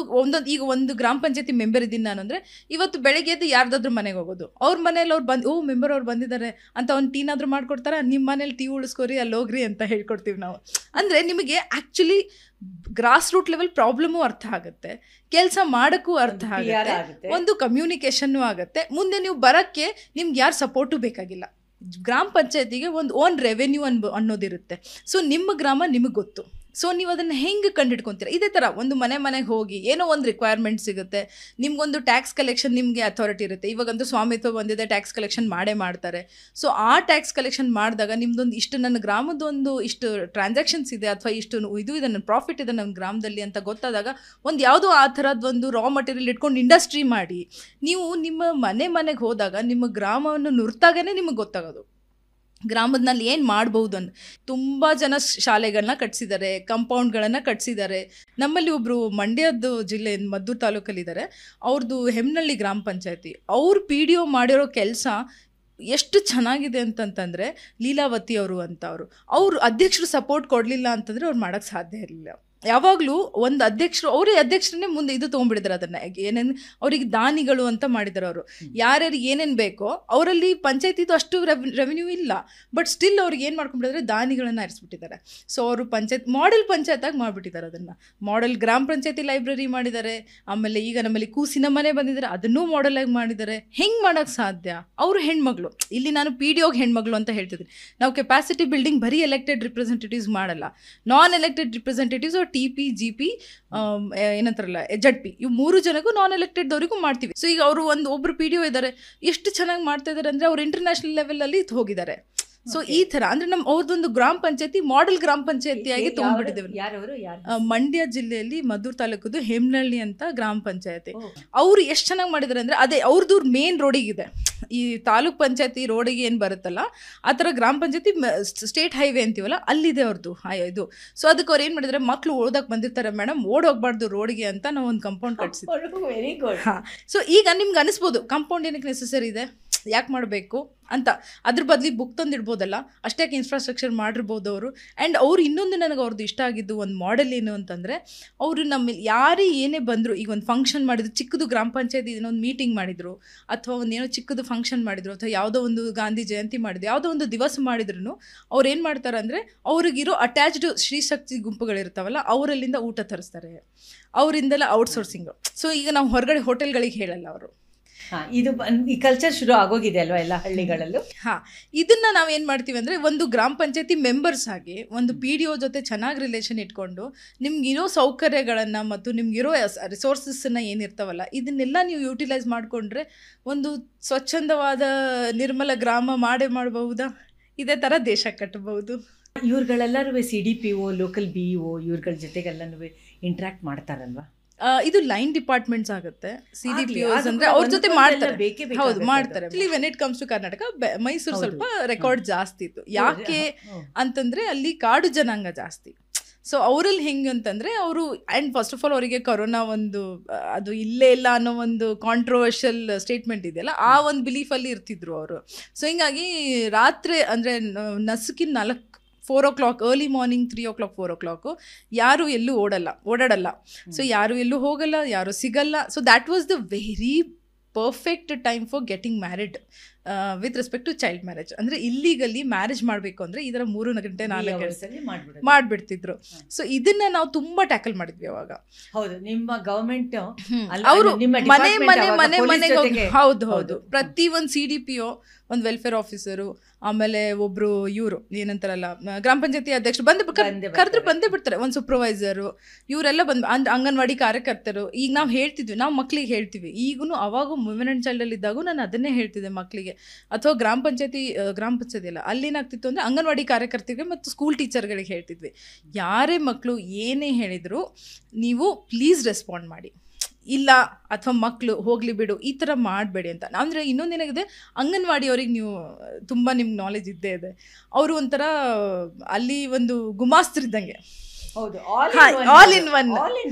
Speaker 2: ಈಗ ಒಂದು ಗ್ರಾಮ ಪಂಚಾಯತಿ ಮೆಂಬರ್ ಇದ್ದೀನಿ ನಾನು ಅಂದರೆ, ಇವತ್ತು ಬೆಳಗ್ಗೆ ಎದ್ದು ಯಾರ್ದಾದ್ರೂ ಮನೆಗೆ ಹೋಗೋದು, ಅವ್ರ ಮನೇಲಿ ಅವ್ರು ಬಂದು ಮೆಂಬರ್ ಅವ್ರು ಬಂದಿದ್ದಾರೆ ಅಂತ ಒಂದು ಟೀನಾದ್ರೂ ಮಾಡ್ಕೊಡ್ತಾರ, ನಿಮ್ಮ ಮನೇಲಿ ಟೀ ಉಳಿಸ್ಕೋರಿ ಅಲ್ಲಿ ಹೋಗ್ರಿ ಅಂತ ಹೇಳ್ಕೊಡ್ತೀವಿ ನಾವು. ಅಂದರೆ ನಿಮಗೆ actually grass root level problem ಅರ್ಥ ಆಗುತ್ತೆ, ಕೆಲಸ ಮಾಡೋಕ್ಕೂ ಅರ್ಥ ಆಗುತ್ತೆ, ಒಂದು ಕಮ್ಯುನಿಕೇಷನ್ನು ಆಗುತ್ತೆ. ಮುಂದೆ ನೀವು ಬರೋಕ್ಕೆ ನಿಮ್ಗೆ ಯಾರು ಸಪೋರ್ಟು ಬೇಕಾಗಿಲ್ಲ. ಗ್ರಾಮ ಪಂಚಾಯತಿಗೆ ಒಂದು ಓನ್ ರೆವೆನ್ಯೂ ಅನ್ನೋದಿರುತ್ತೆ. ಸೊ ನಿಮ್ಮ ಗ್ರಾಮ ನಿಮಗೆ ಗೊತ್ತು. ಸೊ ನೀವು ಅದನ್ನು ಹೆಂಗೆ ಕಂಡುಹಿಡ್ಕೊತೀರ? ಇದೇ ಥರ ಒಂದು ಮನೆಗೆ ಹೋಗಿ ಏನೋ ಒಂದು ರಿಕ್ವೈರ್ಮೆಂಟ್ ಸಿಗುತ್ತೆ, ನಿಮ್ಗೊಂದು ಟ್ಯಾಕ್ಸ್ ಕಲೆಕ್ಷನ್ ನಿಮಗೆ ಅಥಾರಿಟಿ ಇರುತ್ತೆ. ಇವಾಗಂತೂ ಸ್ವಾಮಿತ್ವ ಬಂದಿದೆ, ಟ್ಯಾಕ್ಸ್ ಕಲೆಕ್ಷನ್ ಮಾಡ್ತಾರೆ. ಸೊ ಆ ಟ್ಯಾಕ್ಸ್ ಕಲೆಕ್ಷನ್ ಮಾಡಿದಾಗ ನಿಮ್ದೊಂದು ಇಷ್ಟು ನನ್ನ ಗ್ರಾಮದೊಂದು ಇಷ್ಟು ಟ್ರಾನ್ಸಾಕ್ಷನ್ಸ್ ಇದೆ ಅಥವಾ ಇಷ್ಟು ಇದೆ ನನ್ನ ಪ್ರಾಫಿಟ್ ಇದೆ ನನ್ನ ಗ್ರಾಮದಲ್ಲಿ ಅಂತ ಗೊತ್ತಾದಾಗ ಒಂದು ಯಾವುದೋ ಆ ಥರದ್ದೊಂದು ರಾ ಮಟೀರಿಯಲ್ ಇಟ್ಕೊಂಡು ಇಂಡಸ್ಟ್ರಿ ಮಾಡಿ ನೀವು ನಿಮ್ಮ ಮನೆಗೆ ಹೋದಾಗ ನಿಮ್ಮ ಗ್ರಾಮವನ್ನು ನುರ್ತಾಗೇ ನಿಮಗೆ ಗೊತ್ತಾಗೋದು ಗ್ರಾಮದಲ್ಲಿ ಏನು ಮಾಡ್ಬೋದು ಅಂತ. ತುಂಬ ಜನ ಶಾಲೆಗಳನ್ನ ಕಟ್ಸಿದ್ದಾರೆ, ಕಂಪೌಂಡ್ಗಳನ್ನು ಕಟ್ಸಿದ್ದಾರೆ. ನಮ್ಮಲ್ಲಿ ಒಬ್ಬರು ಮಂಡ್ಯದ ಜಿಲ್ಲೆ ಮದ್ದೂರು ತಾಲೂಕಲ್ಲಿದ್ದಾರೆ, ಅವ್ರದ್ದು ಹೆಮ್ನಳ್ಳಿ ಗ್ರಾಮ ಪಂಚಾಯತಿ. ಅವ್ರು PDO ಮಾಡಿರೋ ಕೆಲಸ ಎಷ್ಟು ಚೆನ್ನಾಗಿದೆ ಅಂತಂತಂದರೆ, ಲೀಲಾವತಿ ಅವರು ಅಂತ ಅವರು ಅಧ್ಯಕ್ಷರು ಸಪೋರ್ಟ್ ಕೊಡಲಿಲ್ಲ ಅಂತಂದರೆ ಅವ್ರು ಮಾಡೋಕ್ಕೆ ಸಾಧ್ಯ ಇರಲಿಲ್ಲ. ಯಾವಾಗಲೂ ಒಂದು ಅಧ್ಯಕ್ಷರು ಅವರೇ ಅಧ್ಯಕ್ಷರನ್ನೇ ಮುಂದೆ ಇದು ತೊಗೊಂಡ್ಬಿಡಿದಾರೆ. ಅದನ್ನು ಏನೇನು ಅವರಿಗೆ ದಾನಿಗಳು ಅಂತ ಮಾಡಿದ್ದಾರೆ. ಅವರು ಯಾರ್ಯಾರಿಗೆ ಏನೇನು ಬೇಕೋ ಅವರಲ್ಲಿ ಪಂಚಾಯತಿದು ಅಷ್ಟು ರೆವಿನ್ಯೂ ಇಲ್ಲ, ಬಟ್ ಸ್ಟಿಲ್ ಅವ್ರಿಗೆ ಏನು ಮಾಡ್ಕೊಂಡ್ಬಿಟ್ಟಿದ್ದಾರೆ, ದಾನಿಗಳನ್ನು ಆರಿಸ್ಬಿಟ್ಟಿದ್ದಾರೆ. ಸೊ ಅವರು ಮಾಡೆಲ್ ಪಂಚಾಯತಾಗಿ ಮಾಡಿಬಿಟ್ಟಿದ್ದಾರೆ. ಅದನ್ನು ಮಾಡೆಲ್ ಗ್ರಾಮ ಪಂಚಾಯತಿ ಲೈಬ್ರರಿ ಮಾಡಿದ್ದಾರೆ. ಆಮೇಲೆ ಈಗ ನಮ್ಮಲ್ಲಿ ಕೂಸಿನ ಮನೆ ಬಂದಿದ್ದಾರೆ, ಅದನ್ನೂ ಮಾಡೆಲಾಗಿ ಮಾಡಿದ್ದಾರೆ. ಹೆಂಗೆ ಮಾಡೋಕ್ಕೆ ಸಾಧ್ಯ? ಅವರು ಹೆಣ್ಮಗಳು, ಇಲ್ಲಿ ನಾನು PDOಗೆ ಹೆಣ್ಮಗಳು ಅಂತ ಹೇಳ್ತಿದ್ದೀನಿ. ನಾವು ಕೆಪಾಸಿಟಿ ಬಿಲ್ಡಿಂಗ್ ಬರೀ ಎಲೆಕ್ಟೆಡ್ ರಿಪ್ರೆಸೆಂಟೇಟಿವ್ಸ್ ಮಾಡಲ್ಲ, non elected representatives TP GP ಏನಂತಾರಲ್ಲ ZP, ಇವು 3 ಜನಕ್ಕೂ ನಾನ್ ಎಲೆಕ್ಟೆಡ್ದವರಿಗೂ ಮಾಡ್ತೀವಿ. ಸೊ ಈಗ ಅವರು ಒಬ್ರು PDO ಇದ್ದಾರೆ, ಎಷ್ಟು ಚೆನ್ನಾಗಿ ಮಾಡ್ತಾ ಇದ್ದಾರೆ ಅಂದರೆ ಅವರು ಇಂಟರ್ನ್ಯಾಷನಲ್ ಲೆವೆಲಲ್ಲಿ ಹೋಗಿದ್ದಾರೆ. ಸೊ ಈ ಥರ ಅಂದರೆ ಅವ್ರದ್ದೊಂದು ಗ್ರಾಮ ಪಂಚಾಯತಿ ಮಾಡೆಲ್ ಗ್ರಾಮ ಪಂಚಾಯತಿಯಾಗಿ ತೊಗೊಂಡ್ಬಿಟ್ಟಿದ್ದೇವೆ. ಮಂಡ್ಯ ಜಿಲ್ಲೆಯಲ್ಲಿ ಮದ್ದೂರು ತಾಲೂಕದ್ದು ಹೆಮ್ನಳ್ಳಿ ಅಂತ ಗ್ರಾಮ ಪಂಚಾಯತಿ. ಅವರು ಎಷ್ಟು ಚೆನ್ನಾಗಿ ಮಾಡಿದ್ದಾರೆ ಅಂದರೆ, ಅದೇ ಅವ್ರದ್ದು ಮೇನ್ ರೋಡಿಗಿದೆ, ಈ ತಾಲೂಕ್ ಪಂಚಾಯತಿ ರೋಡಿಗೆ ಏನು ಬರುತ್ತಲ್ಲ ಆ ಥರ ಗ್ರಾಮ ಪಂಚಾಯತಿ ಸ್ಟೇಟ್ ಹೈವೇ ಅಂತೀವಲ್ಲ ಅಲ್ಲಿದೆ ಅವ್ರದ್ದು ಇದು. ಸೊ ಅದಕ್ಕೆ ಅವ್ರು ಏನು ಮಾಡಿದ್ದಾರೆ, ಮಕ್ಕಳು ಓದೋಕೆ ಬಂದಿರ್ತಾರೆ ಮೇಡಮ್, ಓಡೋಗ್ಬಾರ್ದು ರೋಡಿಗೆ ಅಂತ ನಾವು ಒಂದು ಕಂಪೌಂಡ್ ಕಟ್ಸಿದ್ವಿ. Very good. ಹಾಂ, ಸೊ ಈಗ ನಿಮ್ಗೆ ಅನಿಸ್ಬೋದು ಕಂಪೌಂಡ್ ಏನಕ್ಕೆ ನೆಸೆಸರಿ ಇದೆ, ಯಾಕೆ ಮಾಡಬೇಕು ಅಂತ. ಅದ್ರ ಬದಲಿ ಬುಕ್ ತಂದಿಡ್ಬೋದಲ್ಲ, ಅಷ್ಟೇ ಇನ್ಫ್ರಾಸ್ಟ್ರಕ್ಚರ್ ಮಾಡಿರ್ಬೋದು ಅವರು. ಆ್ಯಂಡ್ ಅವ್ರು ಇನ್ನೊಂದು ನನಗೆ ಅವ್ರದ್ದು ಇಷ್ಟ ಆಗಿದ್ದು ಒಂದು ಮಾಡೆಲ್ ಏನು ಅಂತಂದರೆ, ಅವರು ನಮ್ಮ ಯಾರೇ ಏನೇ ಬಂದರು, ಈಗ ಒಂದು ಫಂಕ್ಷನ್ ಮಾಡಿದ್ರು, ಚಿಕ್ಕದು ಗ್ರಾಮ ಪಂಚಾಯತಿ ಒಂದು ಮೀಟಿಂಗ್ ಮಾಡಿದರು ಅಥವಾ ಒಂದು ಏನೋ ಚಿಕ್ಕದು ಫಂಕ್ಷನ್ ಮಾಡಿದರು ಅಥವಾ ಯಾವುದೋ ಒಂದು ಗಾಂಧಿ ಜಯಂತಿ ಮಾಡಿದ್ರು, ಯಾವುದೋ ಒಂದು ದಿವಸ ಮಾಡಿದ್ರು, ಅವ್ರು ಏನು ಮಾಡ್ತಾರೆ ಅಂದರೆ ಅವ್ರಿಗಿರೋ ಅಟ್ಯಾಚ್ಡ್ ಶ್ರೀಶಕ್ತಿ ಗುಂಪುಗಳಿರ್ತಾವಲ್ಲ ಅವರಲ್ಲಿಂದ ಊಟ ತರಿಸ್ತಾರೆ, ಅವರಿಂದೆಲ್ಲ ಔಟ್ಸೋರ್ಸಿಂಗು. ಸೊ ಈಗ ನಾವು ಹೊರಗಡೆ ಹೋಟೆಲ್ಗಳಿಗೆ ಹೇಳಲ್ಲ ಅವರು.
Speaker 1: ಇದು ಈ ಕಲ್ಚರ್ ಶುರು ಆಗೋಗಿದೆ ಅಲ್ವಾ ಎಲ್ಲ ಹಳ್ಳಿಗಳಲ್ಲೂ.
Speaker 2: ಇದನ್ನ ನಾವು ಏನು ಮಾಡ್ತೀವಿ ಅಂದರೆ, ಒಂದು ಗ್ರಾಮ ಪಂಚಾಯತಿ ಮೆಂಬರ್ಸ್ ಆಗಿ ಒಂದು PDO ಜೊತೆ ಚೆನ್ನಾಗಿ ರಿಲೇಷನ್ ಇಟ್ಕೊಂಡು ನಿಮ್ಗಿರೋ ಸೌಕರ್ಯಗಳನ್ನು ಮತ್ತು ನಿಮ್ಗಿರೋ ರಿಸೋರ್ಸಸ್ಸನ್ನು ಏನಿರ್ತಾವಲ್ಲ ಇದನ್ನೆಲ್ಲ ನೀವು ಯೂಟಿಲೈಸ್ ಮಾಡಿಕೊಂಡ್ರೆ ಒಂದು ಸ್ವಚ್ಛಂದವಾದ ನಿರ್ಮಲ ಗ್ರಾಮ ಮಾಡಬಹುದಾ? ಇದೇ ಥರ ದೇಶ ಕಟ್ಟಬಹುದು.
Speaker 1: ಇವ್ರುಗಳೆಲ್ಲರೂ CDPO, ಲೋಕಲ್ BEO ಇವ್ರುಗಳ ಜೊತೆಗೆಲ್ಲನೂ ಇಂಟ್ರಾಕ್ಟ್ ಮಾಡ್ತಾರಲ್ವಾ?
Speaker 2: ಇದು ಲೈನ್ ಡಿಪಾರ್ಟ್ಮೆಂಟ್ಸ್ ಆಗುತ್ತೆ. CDPOs ಅಂದ್ರೆ ಅವ್ರ ಜೊತೆ ಮಾಡ್ತಾರೆ. ಹೌದು, ಮಾಡ್ತಾರೆ. When it comes to Karnataka, Mysore ಸ್ವಲ್ಪ ರೆಕಾರ್ಡ್ ಜಾಸ್ತಿ ಇತ್ತು. ಯಾಕೆ ಅಂತಂದ್ರೆ ಅಲ್ಲಿ ಕಾಡು ಜನಾಂಗ ಜಾಸ್ತಿ. ಸೊ ಅವರಲ್ಲಿ ಹೆಂಗೆ ಅಂತಂದರೆ ಅವರು ಆ್ಯಂಡ್ ಫಸ್ಟ್ ಆಫ್ ಆಲ್ ಅವರಿಗೆ ಕೊರೋನಾ ಒಂದು ಅದು ಇಲ್ಲೇ ಇಲ್ಲ ಅನ್ನೋ ಒಂದು ಕಾಂಟ್ರವರ್ಷಿಯಲ್ ಸ್ಟೇಟ್ಮೆಂಟ್ ಇದೆಯಲ್ಲ, ಆ ಒಂದು ಬಿಲೀಫಲ್ಲಿ ಇರ್ತಿದ್ರು ಅವರು. ಸೊ ಹಿಂಗಾಗಿ ರಾತ್ರಿ ಅಂದರೆ ನಸುಕಿನ 4 o'clock early morning 3 o'clock 4 o'clock ಯಾರು ಎಲ್ಲೂ ಓಡಾಡಲ್ಲ. ಸೊ ಯಾರು ಎಲ್ಲೂ ಹೋಗಲ್ಲ, ಯಾರು ಸಿಗಲ್ಲ. So that was the very perfect time for getting married with respect to child marriage. ಅಂದರೆ ಇಲ್ಲಿಗಲಿ ಮ್ಯಾರೇಜ್ ಮಾಡಬೇಕು ಅಂದರೆ ಇದರ 3 ಗಂಟೆ 4 ಗಂಟೆ ಮಾಡಿಬಿಡ್ತಿದ್ರು. ಸೊ ಇದನ್ನ ನಾವು ತುಂಬ ಟ್ಯಾಕಲ್ ಮಾಡಿದ್ವಿ ಅವಾಗ.
Speaker 1: ಹೌದು, ನಿಮ್ಮ ಗವರ್ಮೆಂಟ್
Speaker 2: ಅವರು ಮನೆ ಹೌದು ಪ್ರತಿ ಒಂದು CDPO, ಒಂದು ವೆಲ್ಫೇರ್ ಆಫೀಸರು, ಆಮೇಲೆ ಒಬ್ಬರು ಇವರು ಏನಂತಾರಲ್ಲ ಗ್ರಾಮ ಪಂಚಾಯತಿ ಅಧ್ಯಕ್ಷರು ಕರೆದ್ರೆ ಬಂದೇ ಬಿಡ್ತಾರೆ, ಒಂದು ಸೂಪರ್ವೈಸರು, ಇವರೆಲ್ಲ ಅಂದ್ರೆ ಅಂಗನವಾಡಿ ಕಾರ್ಯಕರ್ತರು. ಈಗ ನಾವು ಹೇಳ್ತಿದ್ವಿ, ನಾವು ಮಕ್ಳಿಗೆ ಹೇಳ್ತೀವಿ, ಈಗೂ ಅವಾಗ ವುಮೆನ್ ಆ್ಯಂಡ್ ಚೈಲ್ಡಲ್ಲಿ ಇದ್ದಾಗೂ ನಾನು ಅದನ್ನೇ ಹೇಳ್ತಿದ್ದೆ ಮಕ್ಕಳಿಗೆ. ಅಥವಾ ಗ್ರಾಮ ಪಂಚಾಯತಿ ಅಲ್ಲ, ಅಲ್ಲೇನಾಗ್ತಿತ್ತು ಅಂದರೆ ಅಂಗನವಾಡಿ ಕಾರ್ಯಕರ್ತರಿಗೆ ಮತ್ತು ಸ್ಕೂಲ್ ಟೀಚರ್ಗಳಿಗೆ ಹೇಳ್ತಿದ್ವಿ, ಯಾರೇ ಮಕ್ಕಳು ಏನೇ ಹೇಳಿದ್ರು ನೀವು ಪ್ಲೀಸ್ ರೆಸ್ಪಾಂಡ್ ಮಾಡಿ. ಇಲ್ಲ ಅಥವಾ ಮಕ್ಕಳು ಹೋಗಲಿ ಬಿಡು ಈ ಥರ ಮಾಡಬೇಡಿ ಅಂತ. ಅಂದರೆ ಇನ್ನೊಂದೇನಾಗಿದೆ, ಅಂಗನವಾಡಿಯವ್ರಿಗೆ ನೀವು ತುಂಬ ನಿಮ್ಗೆ ನಾಲೆಜ್ ಇದ್ದೇ ಇದೆ. ಅವರು ಒಂಥರ ಅಲ್ಲಿ ಒಂದು ಗುಮಾಸ್ತರಿದ್ದಂಗೆ, ಆಲ್ ಇನ್ ಒನ್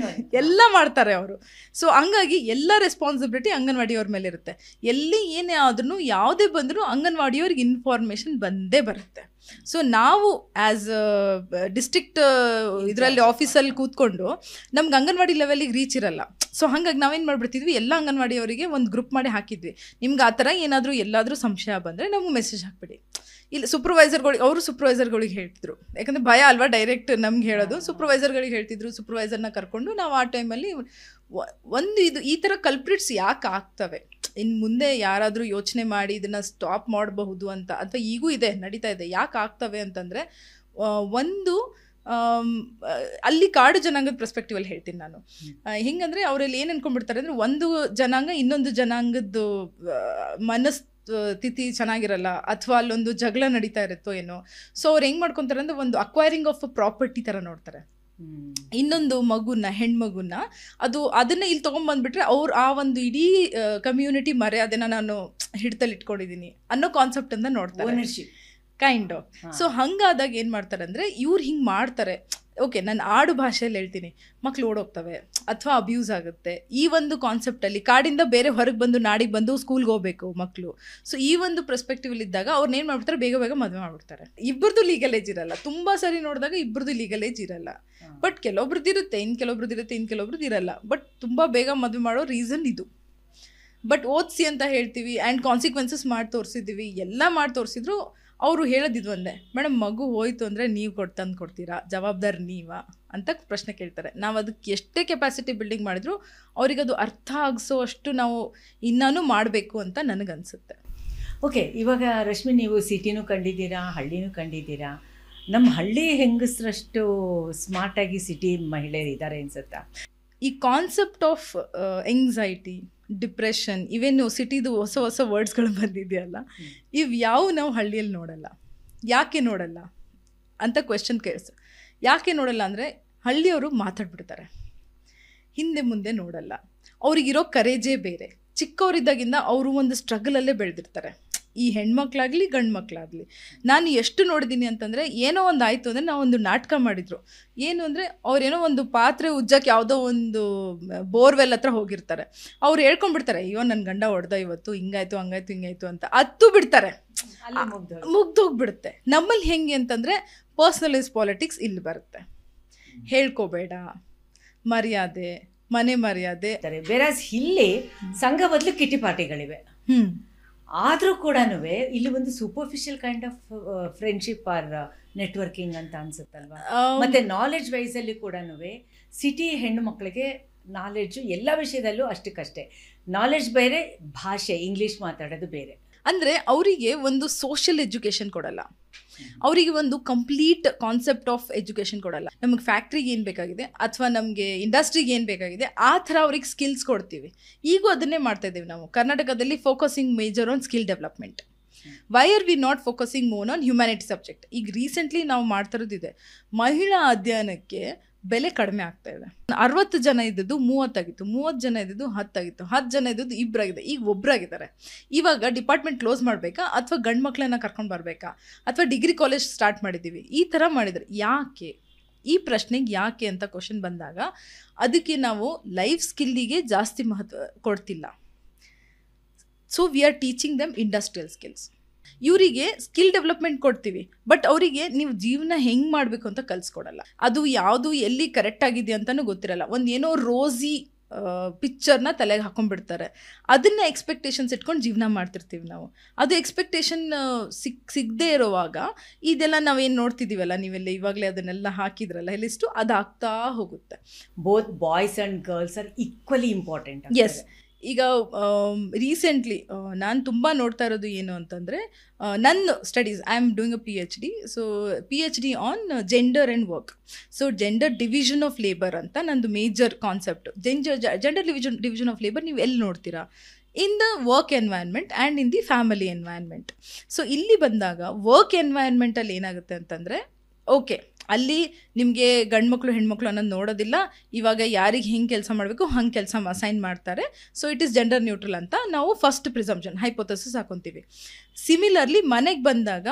Speaker 2: ಎಲ್ಲ ಮಾಡ್ತಾರೆ ಅವರು. ಸೊ ಹಂಗಾಗಿ ಎಲ್ಲ ರೆಸ್ಪಾನ್ಸಿಬಿಲಿಟಿ ಅಂಗನವಾಡಿಯವ್ರ ಮೇಲೆ ಇರುತ್ತೆ. ಎಲ್ಲಿ ಏನೇ ಆದ್ರೂ ಯಾವುದೇ ಬಂದರೂ ಅಂಗನವಾಡಿಯವ್ರಿಗೆ ಇನ್ಫಾರ್ಮೇಷನ್ ಬಂದೇ ಬರುತ್ತೆ. ಸೊ ನಾವು ಆ್ಯಸ್ ಡಿಸ್ಟ್ರಿಕ್ಟ್ ಇದರಲ್ಲಿ ಆಫೀಸಲ್ಲಿ ಕೂತ್ಕೊಂಡು ನಮ್ಗೆ ಅಂಗನವಾಡಿ ಲೆವೆಲಿಗೆ ರೀಚ್ ಇರಲ್ಲ. ಸೊ ಹಾಗಾಗಿ ನಾವೇನು ಮಾಡಿಬಿಡ್ತಿದ್ವಿ, ಎಲ್ಲ ಅಂಗನವಾಡಿಯವರಿಗೆ ಒಂದು ಗ್ರೂಪ್ ಮಾಡಿ ಹಾಕಿದ್ವಿ. ನಿಮ್ಗೆ ಆ ಥರ ಏನಾದರೂ ಎಲ್ಲಾದರೂ ಸಂಶಯ ಬಂದರೆ ನಮಗೆ ಮೆಸೇಜ್ ಹಾಕ್ಬಿಡಿ. ಇಲ್ಲಿ ಸೂಪರ್ವೈಸರ್ಗಳಿಗೆ ಹೇಳ್ತಿದ್ರು, ಯಾಕಂದರೆ ಭಯ ಅಲ್ವಾ ಡೈರೆಕ್ಟ್ ನಮ್ಗೆ ಹೇಳೋದು. ಸೂಪರ್ವೈಸರ್ಗಳಿಗೆ ಹೇಳ್ತಿದ್ರು, ಸೂಪರ್ವೈಸರ್ನ ಕರ್ಕೊಂಡು ನಾವು ಆ ಟೈಮಲ್ಲಿ ಒಂದು ಈ ಥರ ಕಲ್ಪ್ರಿಟ್ಸ್ ಯಾಕೆ ಆಗ್ತವೆ, ಇನ್ನು ಮುಂದೆ ಯಾರಾದರೂ ಯೋಚನೆ ಮಾಡಿ ಇದನ್ನು ಸ್ಟಾಪ್ ಮಾಡಬಹುದು ಅಂತ, ಅಥವಾ ಈಗೂ ಇದೆ ನಡೀತಾ ಇದೆ, ಯಾಕೆ ಆಗ್ತವೆ ಅಂತಂದರೆ, ಒಂದು ಅಲ್ಲಿ ಕಾಡು ಜನಾಂಗದ ಪರ್ಸ್ಪೆಕ್ಟಿವಲ್ಲಿ ಹೇಳ್ತೀನಿ ನಾನು. ಹಿಂಗಂದರೆ ಅವರಲ್ಲಿ ಏನು ಅನ್ಕೊಂಡ್ಬಿಡ್ತಾರೆ ಅಂದರೆ, ಒಂದು ಜನಾಂಗ ಇನ್ನೊಂದು ಜನಾಂಗದ್ದು ತಿಥಿ ಚೆನ್ನಾಗಿರಲ್ಲ, ಅಥವಾ ಅಲ್ಲೊಂದು ಜಗಳ ನಡೀತಾ ಇರುತ್ತೋ ಏನೋ. ಸೊ ಅವ್ರು ಹೆಂಗೆ ಮಾಡ್ಕೊತಾರೆ ಅಂದರೆ, ಒಂದು ಅಕ್ವೈರಿಂಗ್ ಆಫ್ ಅ ಪ್ರಾಪರ್ಟಿ ಥರ ನೋಡ್ತಾರೆ. ಇನ್ನೊಂದು ಮಗುನ, ಹೆಣ್ಮಗುನ, ಅದನ್ನ ಇಲ್ಲಿ ತೊಗೊಂಡ್ಬಂದ್ಬಿಟ್ರೆ ಅವ್ರು ಆ ಒಂದು ಇಡೀ ಕಮ್ಯುನಿಟಿ ಮರ್ಯಾದೆನ ನಾನು ಹಿಡ್ತಲ್ಲಿ ಇಟ್ಕೊಂಡಿದ್ದೀನಿ ಅನ್ನೋ ಕಾನ್ಸೆಪ್ಟ್ ಅಂತ ನೋಡ್ತಾರೆ, ಕೈಂಡ್ ಆಫ್. ಸೊ ಹಂಗಾದಾಗ ಏನು ಮಾಡ್ತಾರೆ ಅಂದರೆ, ಇವ್ರು ಹಿಂಗೆ ಮಾಡ್ತಾರೆ. ಓಕೆ, ನಾನು ಆಡು ಭಾಷೆಯಲ್ಲಿ ಹೇಳ್ತೀನಿ, ಮಕ್ಳು ಓಡೋಗ್ತವೆ ಅಥವಾ ಅಬ್ಯೂಸ್ ಆಗುತ್ತೆ. ಈ ಒಂದು ಕಾನ್ಸೆಪ್ಟಲ್ಲಿ ಕಾಡಿಂದ ಬೇರೆ ಹೊರಗೆ ಬಂದು ನಾಡಿಗೆ ಬಂದು ಸ್ಕೂಲ್ಗೆ ಹೋಗ್ಬೇಕು ಮಕ್ಕಳು. ಸೊ ಈ ಒಂದು ಪರ್ಸ್ಪೆಕ್ಟಿವಲ್ಲಿ ಇದ್ದಾಗ ಅವ್ರನ್ನ ಏನು ಮಾಡ್ಬಿಡ್ತಾರೆ, ಬೇಗ ಬೇಗ ಮದುವೆ ಮಾಡ್ಬಿಡ್ತಾರೆ. ಇಬ್ಬರದು ಲೀಗಲ್ ಏಜ್ ಇರಲ್ಲ. ತುಂಬ ಸರಿ ನೋಡಿದಾಗ ಇಬ್ಬರದು ಲೀಗಲ್ ಏಜ್ ಇರಲ್ಲ. ಬಟ್ ಕೆಲವೊಬ್ರದ್ದು ಇರುತ್ತೆ, ಇನ್ನು ಕೆಲವೊಬ್ರದ್ದು ಇರಲ್ಲ. ಬಟ್ ತುಂಬ ಬೇಗ ಮದುವೆ ಮಾಡೋ ರೀಸನ್ ಇದು. ಬಟ್ ಓದಿಸಿ ಅಂತ ಹೇಳ್ತೀವಿ, ಆ್ಯಂಡ್ ಕಾನ್ಸಿಕ್ವೆನ್ಸಸ್ ಮಾಡಿ ತೋರಿಸಿದ್ದೀವಿ, ಎಲ್ಲ ಮಾಡಿ ತೋರಿಸಿದ್ರು. ಅವರು ಹೇಳೋದಿದ್ದು ಒಂದೇ, ಮೇಡಮ್ ಮಗು ಹೋಯ್ತು ಅಂದರೆ ನೀವು ತಂದು ಕೊಡ್ತೀರಾ, ಜವಾಬ್ದಾರಿ ನೀವಾ ಅಂತ ಪ್ರಶ್ನೆ ಕೇಳ್ತಾರೆ. ನಾವು ಅದಕ್ಕೆ ಎಷ್ಟೇ ಕೆಪಾಸಿಟಿ ಬಿಲ್ಡಿಂಗ್ ಮಾಡಿದ್ರು ಅವ್ರಿಗದು ಅರ್ಥ ಆಗಿಸೋ ಅಷ್ಟು ನಾವು ಇನ್ನೂ ಮಾಡಬೇಕು ಅಂತ ನನಗನ್ಸುತ್ತೆ.
Speaker 1: ಓಕೆ, ಇವಾಗ ರಶ್ಮಿ, ನೀವು ಸಿಟಿನೂ ಕಂಡಿದ್ದೀರಾ, ಹಳ್ಳಿನೂ ಕಂಡಿದ್ದೀರಾ. ನಮ್ಮ ಹಳ್ಳಿ ಹೆಂಗಸರಷ್ಟು ಸ್ಮಾರ್ಟಾಗಿ ಸಿಟಿ ಮಹಿಳೆಯರು ಇದ್ದಾರೆ ಅನ್ಸುತ್ತಾ?
Speaker 2: ಈ ಕಾನ್ಸೆಪ್ಟ್ ಆಫ್ ಎಂಗ್ಸೈಟಿ, ಡಿಪ್ರೆಷನ್, ಇವೇನು ಸಿಟಿದು ಹೊಸ ವರ್ಡ್ಸ್ಗಳು ಬಂದಿದೆಯಲ್ಲ, ಇವು ಯಾವ ನಾವು ಹಳ್ಳಿಯಲ್ಲಿ ನೋಡಲ್ಲ. ಯಾಕೆ ನೋಡಲ್ಲ ಅಂತ ಕ್ವೆಶ್ಚನ್ ಕೇಳಿಸು. ಯಾಕೆ ನೋಡಲ್ಲ ಅಂದರೆ, ಹಳ್ಳಿಯವರು ಮಾತಾಡ್ಬಿಡ್ತಾರೆ, ಹಿಂದೆ ಮುಂದೆ ನೋಡಲ್ಲ. ಅವ್ರಿಗಿರೋ ಕರೇಜೇ ಬೇರೆ. ಚಿಕ್ಕವರಿದ್ದಾಗಿಂದ ಅವರು ಒಂದು ಸ್ಟ್ರಗಲಲ್ಲೇ ಬೆಳೆದಿರ್ತಾರೆ. ಈ ಹೆಣ್ಮಕ್ಳಾಗಲಿ ಗಂಡು ಮಕ್ಕಳಾಗಲಿ. ನಾನು ಎಷ್ಟು ನೋಡಿದ್ದೀನಿ ಅಂತಂದರೆ, ಏನೋ ಒಂದು ಆಯಿತು ಅಂದರೆ, ನಾವೊಂದು ನಾಟಕ ಮಾಡಿದರು. ಏನು ಅಂದರೆ, ಅವ್ರೇನೋ ಒಂದು ಪಾತ್ರೆ ಉಜ್ಜಕ್ಕೆ ಯಾವುದೋ ಒಂದು ಬೋರ್ವೆಲ್ ಹತ್ರ ಹೋಗಿರ್ತಾರೆ. ಅವ್ರು ಹೇಳ್ಕೊಂಡ್ಬಿಡ್ತಾರೆ, ಅಯ್ಯೋ ನನ್ನ ಗಂಡ ಹೊಡೆದ ಇವತ್ತು, ಹಿಂಗಾಯ್ತು ಹಿಂಗಾಯ್ತು ಅಂತ ಹತ್ತು ಬಿಡ್ತಾರೆ, ಮುಗ್ದೋಗ್ಬಿಡುತ್ತೆ. ನಮ್ಮಲ್ಲಿ ಹೆಂಗೆ ಅಂತಂದರೆ, ಪರ್ಸ್ನಲೈಸ್ ಪಾಲಿಟಿಕ್ಸ್ ಇಲ್ಲಿ ಬರುತ್ತೆ. ಹೇಳ್ಕೋಬೇಡ, ಮರ್ಯಾದೆ, ಮನೆ ಮರ್ಯಾದೆ.
Speaker 1: ಬೇರಾಸ್ ಇಲ್ಲಿ ಸಂಘ ಬದಲು ಕಿಟಿ ಪಾರ್ಟಿಗಳಿವೆ. ಆದರೂ ಕೂಡ ಇಲ್ಲಿ ಒಂದು superficial kind of friendship or networking ಅಂತ ಅನ್ಸುತ್ತಲ್ವಾ? ಮತ್ತೆ ನಾಲೆಡ್ಜ್ ವೈಸಲ್ಲಿ ಕೂಡ ಸಿಟಿ ಹೆಣ್ಣು ಮಕ್ಕಳಿಗೆ ನಾಲೆಡ್ಜು ಎಲ್ಲ ವಿಷಯದಲ್ಲೂ ಅಷ್ಟಕ್ಕಷ್ಟೇ. ನಾಲೆಡ್ಜ್ ಬೇರೆ, ಭಾಷೆ ಇಂಗ್ಲೀಷ್ ಮಾತಾಡೋದು ಬೇರೆ.
Speaker 2: ಅಂದರೆ ಅವರಿಗೆ ಒಂದು ಸೋಷಿಯಲ್ ಎಜುಕೇಷನ್ ಕೊಡಲ್ಲ, ಅವರಿಗೆ ಒಂದು ಕಂಪ್ಲೀಟ್ ಕಾನ್ಸೆಪ್ಟ್ ಆಫ್ ಎಜುಕೇಷನ್ ಕೊಡಲ್ಲ. ನಮಗೆ ಫ್ಯಾಕ್ಟ್ರಿಗೆ ಏನು ಬೇಕಾಗಿದೆ ಅಥವಾ ನಮಗೆ ಇಂಡಸ್ಟ್ರಿಗೆ ಏನು ಬೇಕಾಗಿದೆ ಆ ಥರ ಅವ್ರಿಗೆ ಸ್ಕಿಲ್ಸ್ ಕೊಡ್ತೀವಿ. ಈಗೂ ಅದನ್ನೇ ಮಾಡ್ತಾ ಇದ್ದೀವಿ ನಾವು ಕರ್ನಾಟಕದಲ್ಲಿ. Focusing major on skill development. Why are we not focusing more on humanity subject? ಈಗ ರೀಸೆಂಟ್ಲಿ ನಾವು ಮಾಡ್ತಿರೋದಿದೆ, ಮಹಿಳಾ ಅಧ್ಯಯನಕ್ಕೆ ಬೆಲೆ ಕಡಿಮೆ ಆಗ್ತಾ ಇದೆ. 60 ಜನ ಇದ್ದದ್ದು 30 ಆಗಿತ್ತು, 30 ಜನ ಇದ್ದದ್ದು 10 ಆಗಿತ್ತು, 10 ಜನ ಇದ್ದದ್ದು 2 ಆಗಿದೆ, ಈಗ 1 ಆಗಿದ್ದಾರೆ. ಇವಾಗ ಡಿಪಾರ್ಟ್ಮೆಂಟ್ ಕ್ಲೋಸ್ ಮಾಡಬೇಕಾ ಅಥವಾ ಗಂಡು ಮಕ್ಕಳನ್ನ ಕರ್ಕೊಂಡು ಬರಬೇಕಾ ಅಥವಾ ಡಿಗ್ರಿ ಕಾಲೇಜ್ ಸ್ಟಾರ್ಟ್ ಮಾಡಿದ್ದೀವಿ, ಈ ಥರ ಮಾಡಿದರೆ ಯಾಕೆ? ಈ ಪ್ರಶ್ನೆಗೆ ಯಾಕೆ ಅಂತ ಕ್ವಶನ್ ಬಂದಾಗ ಅದಕ್ಕೆ ನಾವು ಲೈಫ್ ಸ್ಕಿಲ್ಲಿಗೆ ಜಾಸ್ತಿ ಮಹತ್ವ ಕೊಡ್ತಿಲ್ಲ. So we are teaching them industrial skills. ಇವರಿಗೆ ಸ್ಕಿಲ್ ಡೆವಲಪ್ಮೆಂಟ್ ಕೊಡ್ತೀವಿ, ಬಟ್ ಅವರಿಗೆ ನೀವು ಜೀವನ ಹೆಂಗೆ ಮಾಡಬೇಕು ಅಂತ ಕಲಿಸ್ಕೊಡಲ್ಲ. ಅದು ಯಾವುದು ಎಲ್ಲಿ ಕರೆಕ್ಟ್ ಆಗಿದೆ ಅಂತಲೂ ಗೊತ್ತಿರಲ್ಲ. ಒಂದು ಏನೋ ರೋಸಿ ಪಿಕ್ಚರ್ನ ತಲೆಗೆ ಹಾಕೊಂಡ್ಬಿಡ್ತಾರೆ. ಅದನ್ನು ಎಕ್ಸ್ಪೆಕ್ಟೇಷನ್ಸ್ ಇಟ್ಕೊಂಡು ಜೀವನ ಮಾಡ್ತಿರ್ತೀವಿ ನಾವು. ಅದು ಎಕ್ಸ್ಪೆಕ್ಟೇಷನ್ ಸಿಗದೇ ಇರೋವಾಗ ಇದೆಲ್ಲ ನಾವೇನು ನೋಡ್ತಿದ್ದೀವಲ್ಲ, ನೀವೆಲ್ಲ ಇವಾಗಲೇ ಅದನ್ನೆಲ್ಲ ಹಾಕಿದ್ರಲ್ಲ ಲಿಸ್ಟು, ಅದಾಗ್ತಾ ಹೋಗುತ್ತೆ.
Speaker 1: Both boys and girls are equally important.
Speaker 2: Yes. ಈಗ ರೀಸೆಂಟ್ಲಿ ನಾನು ತುಂಬ ನೋಡ್ತಾ ಇರೋದು ಏನು ಅಂತಂದರೆ, ನನ್ನ studies, I am doing a PhD. So PhD on gender and work. So gender division of labour ಅಂತ ನಂದು major concept. Gender division of labour ನೀವು ಎಲ್ಲಿ ನೋಡ್ತೀರಾ? In the work environment and in the family environment. So ಇಲ್ಲಿ ಬಂದಾಗ work ಎನ್ವೈರ್ನ್ಮೆಂಟಲ್ಲಿ ಏನಾಗುತ್ತೆ ಅಂತಂದರೆ, okay, ಅಲ್ಲಿ ನಿಮಗೆ ಗಂಡು ಮಕ್ಕಳು ಹೆಣ್ಮಕ್ಳು ಅನ್ನೋದು ನೋಡೋದಿಲ್ಲ. ಇವಾಗ ಯಾರಿಗೆ ಹೆಂಗೆ ಕೆಲಸ ಮಾಡಬೇಕು ಹಂಗೆ ಕೆಲಸ ಅಸೈನ್ ಮಾಡ್ತಾರೆ. So it is gender neutral ಅಂತ ನಾವು ಫಸ್ಟ್ ಪ್ರಿಸಂಪ್ಷನ್ ಹೈಪೋಥಸಿಸ್ ಹಾಕೊತೀವಿ. ಸಿಮಿಲರ್ಲಿ ಮನೆಗೆ ಬಂದಾಗ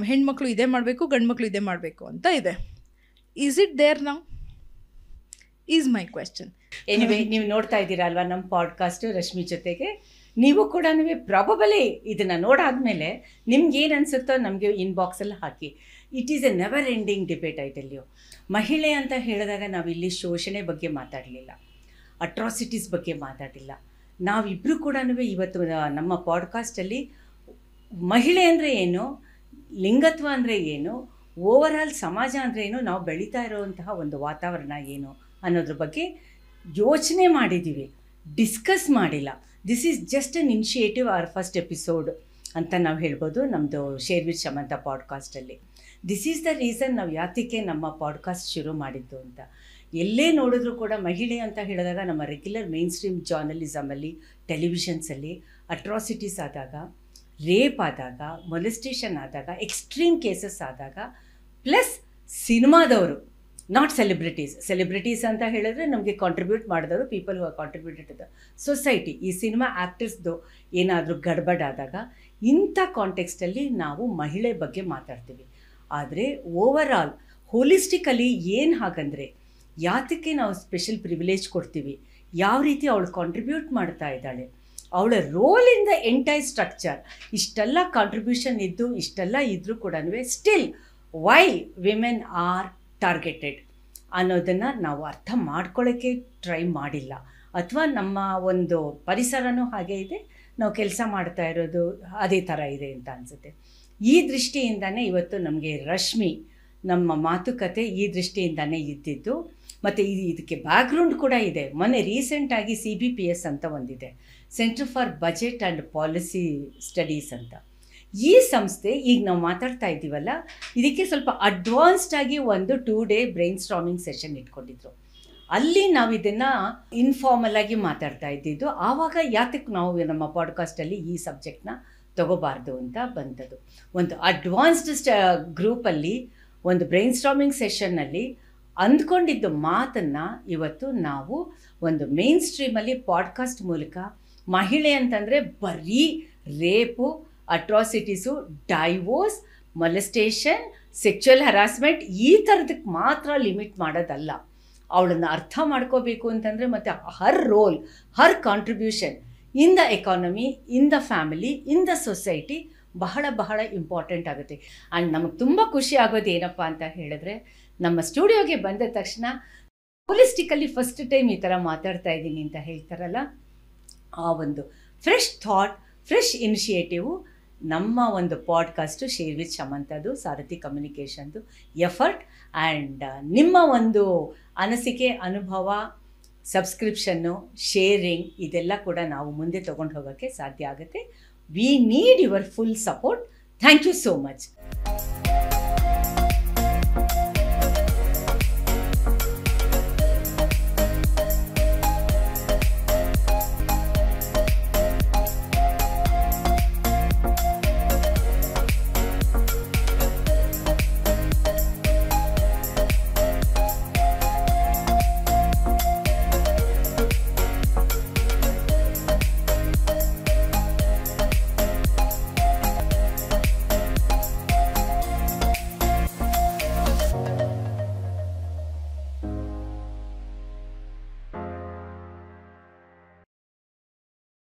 Speaker 2: ಹೆಣ್ಮಕ್ಳು ಇದೇ ಮಾಡಬೇಕು, ಗಂಡು ಮಕ್ಕಳು ಇದೇ ಮಾಡಬೇಕು ಅಂತ ಇದೆ. Is it there now is my question.
Speaker 1: Anyway, ನೀವು ನೋಡ್ತಾ ಇದ್ದೀರಾ ಅಲ್ವಾ ನಮ್ಮ ಪಾಡ್ಕಾಸ್ಟು ರಶ್ಮಿ ಜೊತೆಗೆ. ನೀವು ಕೂಡ ಪ್ರಾಬಬಲಿ ಇದನ್ನು ನೋಡಾದ್ಮೇಲೆ ನಿಮ್ಗೆ ಏನು ಅನಿಸುತ್ತೋ ನಮಗೆ ಇನ್ಬಾಕ್ಸಲ್ಲಿ ಹಾಕಿ. It is a never ending debate. I tell you, ಮಹಿಳೆ ಅಂತ ಹೇಳಿದಾಗ ನಾವಿಲ್ಲಿ ಶೋಷಣೆ ಬಗ್ಗೆ ಮಾತಾಡಲಿಲ್ಲ, ಅಟ್ರಾಸಿಟೀಸ್ ಬಗ್ಗೆ ಮಾತಾಡಿಲ್ಲ. ನಾವಿಬ್ಬರು ಕೂಡ ಇವತ್ತು ನಮ್ಮ ಪಾಡ್ಕಾಸ್ಟಲ್ಲಿ ಮಹಿಳೆ ಅಂದರೆ ಏನು, ಲಿಂಗತ್ವ ಅಂದರೆ ಏನು, ಓವರಾಲ್ ಸಮಾಜ ಅಂದರೆ ಏನು, ನಾವು ಬೆಳೀತಾ ಇರೋವಂತಹ ಒಂದು ವಾತಾವರಣ ಏನು ಅನ್ನೋದ್ರ ಬಗ್ಗೆ ಯೋಚನೆ ಮಾಡಿದ್ದೀವಿ, ಡಿಸ್ಕಸ್ ಮಾಡಿಲ್ಲ. This is just an initiative, or first episode ಅಂತ ನಾವು ಹೇಳ್ಬೋದು ನಮ್ಮದು ಶೇರ್ ವಿತ್ ಶಮಂತ ಪಾಡ್ಕಾಸ್ಟಲ್ಲಿ. ದಿಸ್ ಈಸ್ ದ ರೀಸನ್ ನಾವು ಯಾತಕ್ಕೆ ನಮ್ಮ ಪಾಡ್ಕಾಸ್ಟ್ ಶುರು ಮಾಡಿದ್ದು ಅಂತ. ಎಲ್ಲೇ ನೋಡಿದ್ರೂ ಕೂಡ ಮಹಿಳೆ ಅಂತ ಹೇಳಿದಾಗ ನಮ್ಮ ರೆಗ್ಯುಲರ್ ಮೇನ್ ಸ್ಟ್ರೀಮ್ ಜರ್ನಲಿಸಮಲ್ಲಿ, ಟೆಲಿವಿಷನ್ಸಲ್ಲಿ ಅಟ್ರಾಸಿಟೀಸ್ ಆದಾಗ, ರೇಪ್ ಆದಾಗ, ಮೊಲೆಸ್ಟೇಷನ್ ಆದಾಗ, ಎಕ್ಸ್ಟ್ರೀಮ್ ಕೇಸಸ್ ಆದಾಗ, ಪ್ಲಸ್ ಸಿನಿಮಾದವರು, ನಾಟ್ ಸೆಲೆಬ್ರಿಟೀಸ್ ಅಂತ ಹೇಳಿದ್ರೆ ನಮಗೆ ಕಾಂಟ್ರಿಬ್ಯೂಟ್ ಮಾಡಿದವರು, people who are contributed to the society. ಈ ಸಿನಿಮಾ ಆ್ಯಕ್ಟರ್ಸ್ದು ಏನಾದರೂ ಗಡ್ಬಡಾದಾಗ ಇಂಥ ಕಾಂಟೆಕ್ಸ್ಟಲ್ಲಿ ನಾವು ಮಹಿಳೆ ಬಗ್ಗೆ ಮಾತಾಡ್ತೀವಿ. ಆದರೆ ಓವರಾಲ್ ಹೋಲಿಸ್ಟಿಕಲಿ ಏನು ಹಾಗಂದರೆ ಯಾತಕ್ಕೆ ನಾವು ಸ್ಪೆಷಲ್ ಪ್ರಿವಿಲೇಜ್ ಕೊಡ್ತೀವಿ, ಯಾವ ರೀತಿ ಅವಳು ಕಾಂಟ್ರಿಬ್ಯೂಟ್ ಮಾಡ್ತಾ ಇದ್ದಾಳೆ, ಅವಳ role in the entire structure, ಇಷ್ಟೆಲ್ಲ ಕಾಂಟ್ರಿಬ್ಯೂಷನ್ ಇದ್ದು ಇಷ್ಟೆಲ್ಲ ಇದ್ದರೂ ಕೂಡ still why women are targeted ಅನ್ನೋದನ್ನು ನಾವು ಅರ್ಥ ಮಾಡ್ಕೊಳ್ಳೋಕ್ಕೆ ಟ್ರೈ ಮಾಡಿಲ್ಲ. ಅಥವಾ ನಮ್ಮ ಒಂದು ಪರಿಸರನೂ ಹಾಗೆ ಇದೆ, ನಾವು ಕೆಲಸ ಮಾಡ್ತಾ ಇರೋದು ಅದೇ ಥರ ಇದೆ ಅಂತ ಅನಿಸುತ್ತೆ. ಈ ದೃಷ್ಟಿಯಿಂದನೇ ಇವತ್ತು ನಮಗೆ ರಶ್ಮಿ ನಮ್ಮ ಮಾತುಕತೆ ಈ ದೃಷ್ಟಿಯಿಂದನೇ ಇದ್ದಿದ್ದು. ಮತ್ತು ಇದಕ್ಕೆ ಬ್ಯಾಕ್ಗ್ರೌಂಡ್ ಕೂಡ ಇದೆ. ಮೊನ್ನೆ ರೀಸೆಂಟಾಗಿ CBPS ಅಂತ ಒಂದಿದೆ, centre for budget and policy studies ಅಂತ. ಈ ಸಂಸ್ಥೆ ಈಗ ನಾವು ಮಾತಾಡ್ತಾ ಇದ್ದೀವಲ್ಲ, ಇದಕ್ಕೆ ಸ್ವಲ್ಪ ಅಡ್ವಾನ್ಸ್ಡಾಗಿ ಒಂದು 2 day ಬ್ರೈನ್ ಸ್ಟಾರ್ಮಿಂಗ್ ಸೆಷನ್ ಇಟ್ಕೊಂಡಿದ್ರು. ಅಲ್ಲಿ ನಾವು ಇದನ್ನು ಇನ್ಫಾರ್ಮಲ್ ಆಗಿ ಮಾತಾಡ್ತಾ ಇದ್ದಿದ್ದು. ಆವಾಗ ಯಾತಕ್ಕೆ ನಾವು ನಮ್ಮ ಪಾಡ್ಕಾಸ್ಟಲ್ಲಿ ಈ ಸಬ್ಜೆಕ್ಟ್ನ ತಗೋಬಾರ್ದು ಅಂತ ಬಂದದ್ದು. ಒಂದು ಅಡ್ವಾನ್ಸ್ಡ್ ಗ್ರೂಪಲ್ಲಿ ಒಂದು ಬ್ರೈನ್ ಸ್ಟಾರ್ಮಿಂಗ್ ಸೆಷನ್ನಲ್ಲಿ ಅಂದ್ಕೊಂಡಿದ್ದು ಮಾತನ್ನು ಇವತ್ತು ನಾವು ಒಂದು ಮೇನ್ ಸ್ಟ್ರೀಮಲ್ಲಿ ಪಾಡ್ಕಾಸ್ಟ್ ಮೂಲಕ ಮಹಿಳೆ ಅಂತಂದರೆ ಬರೀ rape, atrocities, divorce, molestation, sexual harassment ಈ ಥರದಕ್ಕೆ ಮಾತ್ರ ಲಿಮಿಟ್ ಮಾಡೋದಲ್ಲ. ಅವಳನ್ನು ಅರ್ಥ ಮಾಡ್ಕೋಬೇಕು ಅಂತಂದರೆ ಮತ್ತು her role, her contribution in the economy, in the family, in the society ಬಹಳ ಬಹಳ ಇಂಪಾರ್ಟೆಂಟ್ ಆಗುತ್ತೆ. ಆ್ಯಂಡ್ ನಮಗೆ ತುಂಬ ಖುಷಿ ಆಗೋದು ಏನಪ್ಪ ಅಂತ ಹೇಳಿದ್ರೆ, ನಮ್ಮ ಸ್ಟುಡಿಯೋಗೆ ಬಂದ ತಕ್ಷಣ ಹೋಲಿಸ್ಟಿಕಲಿ ಫಸ್ಟ್ ಟೈಮ್ ಈ ಥರ ಮಾತಾಡ್ತಾ ಇದ್ದೀನಿ ಅಂತ ಹೇಳ್ತಾರಲ್ಲ, ಆ ಒಂದು ಫ್ರೆಶ್ ಥಾಟ್, ಫ್ರೆಶ್ ಇನಿಷಿಯೇಟಿವು ನಮ್ಮ ಒಂದು ಪಾಡ್ಕಾಸ್ಟು ಶೇರ್ ವಿತ್ ಶಮಂತದು, ಸಾರಥಿ ಕಮ್ಯುನಿಕೇಷನ್ದು ಎಫರ್ಟ್. ಆ್ಯಂಡ್ ನಿಮ್ಮ ಒಂದು ಅನಿಸಿಕೆ, ಅನುಭವ, ಸಬ್ಸ್ಕ್ರಿಪ್ಷನ್ನು, ಶೇರಿಂಗ್ ಇದೆಲ್ಲ ಕೂಡ ನಾವು ಮುಂದೆ ತೊಗೊಂಡು ಹೋಗೋಕ್ಕೆ ಸಾಧ್ಯ ಆಗುತ್ತೆ. We need your full support. Thank you so much.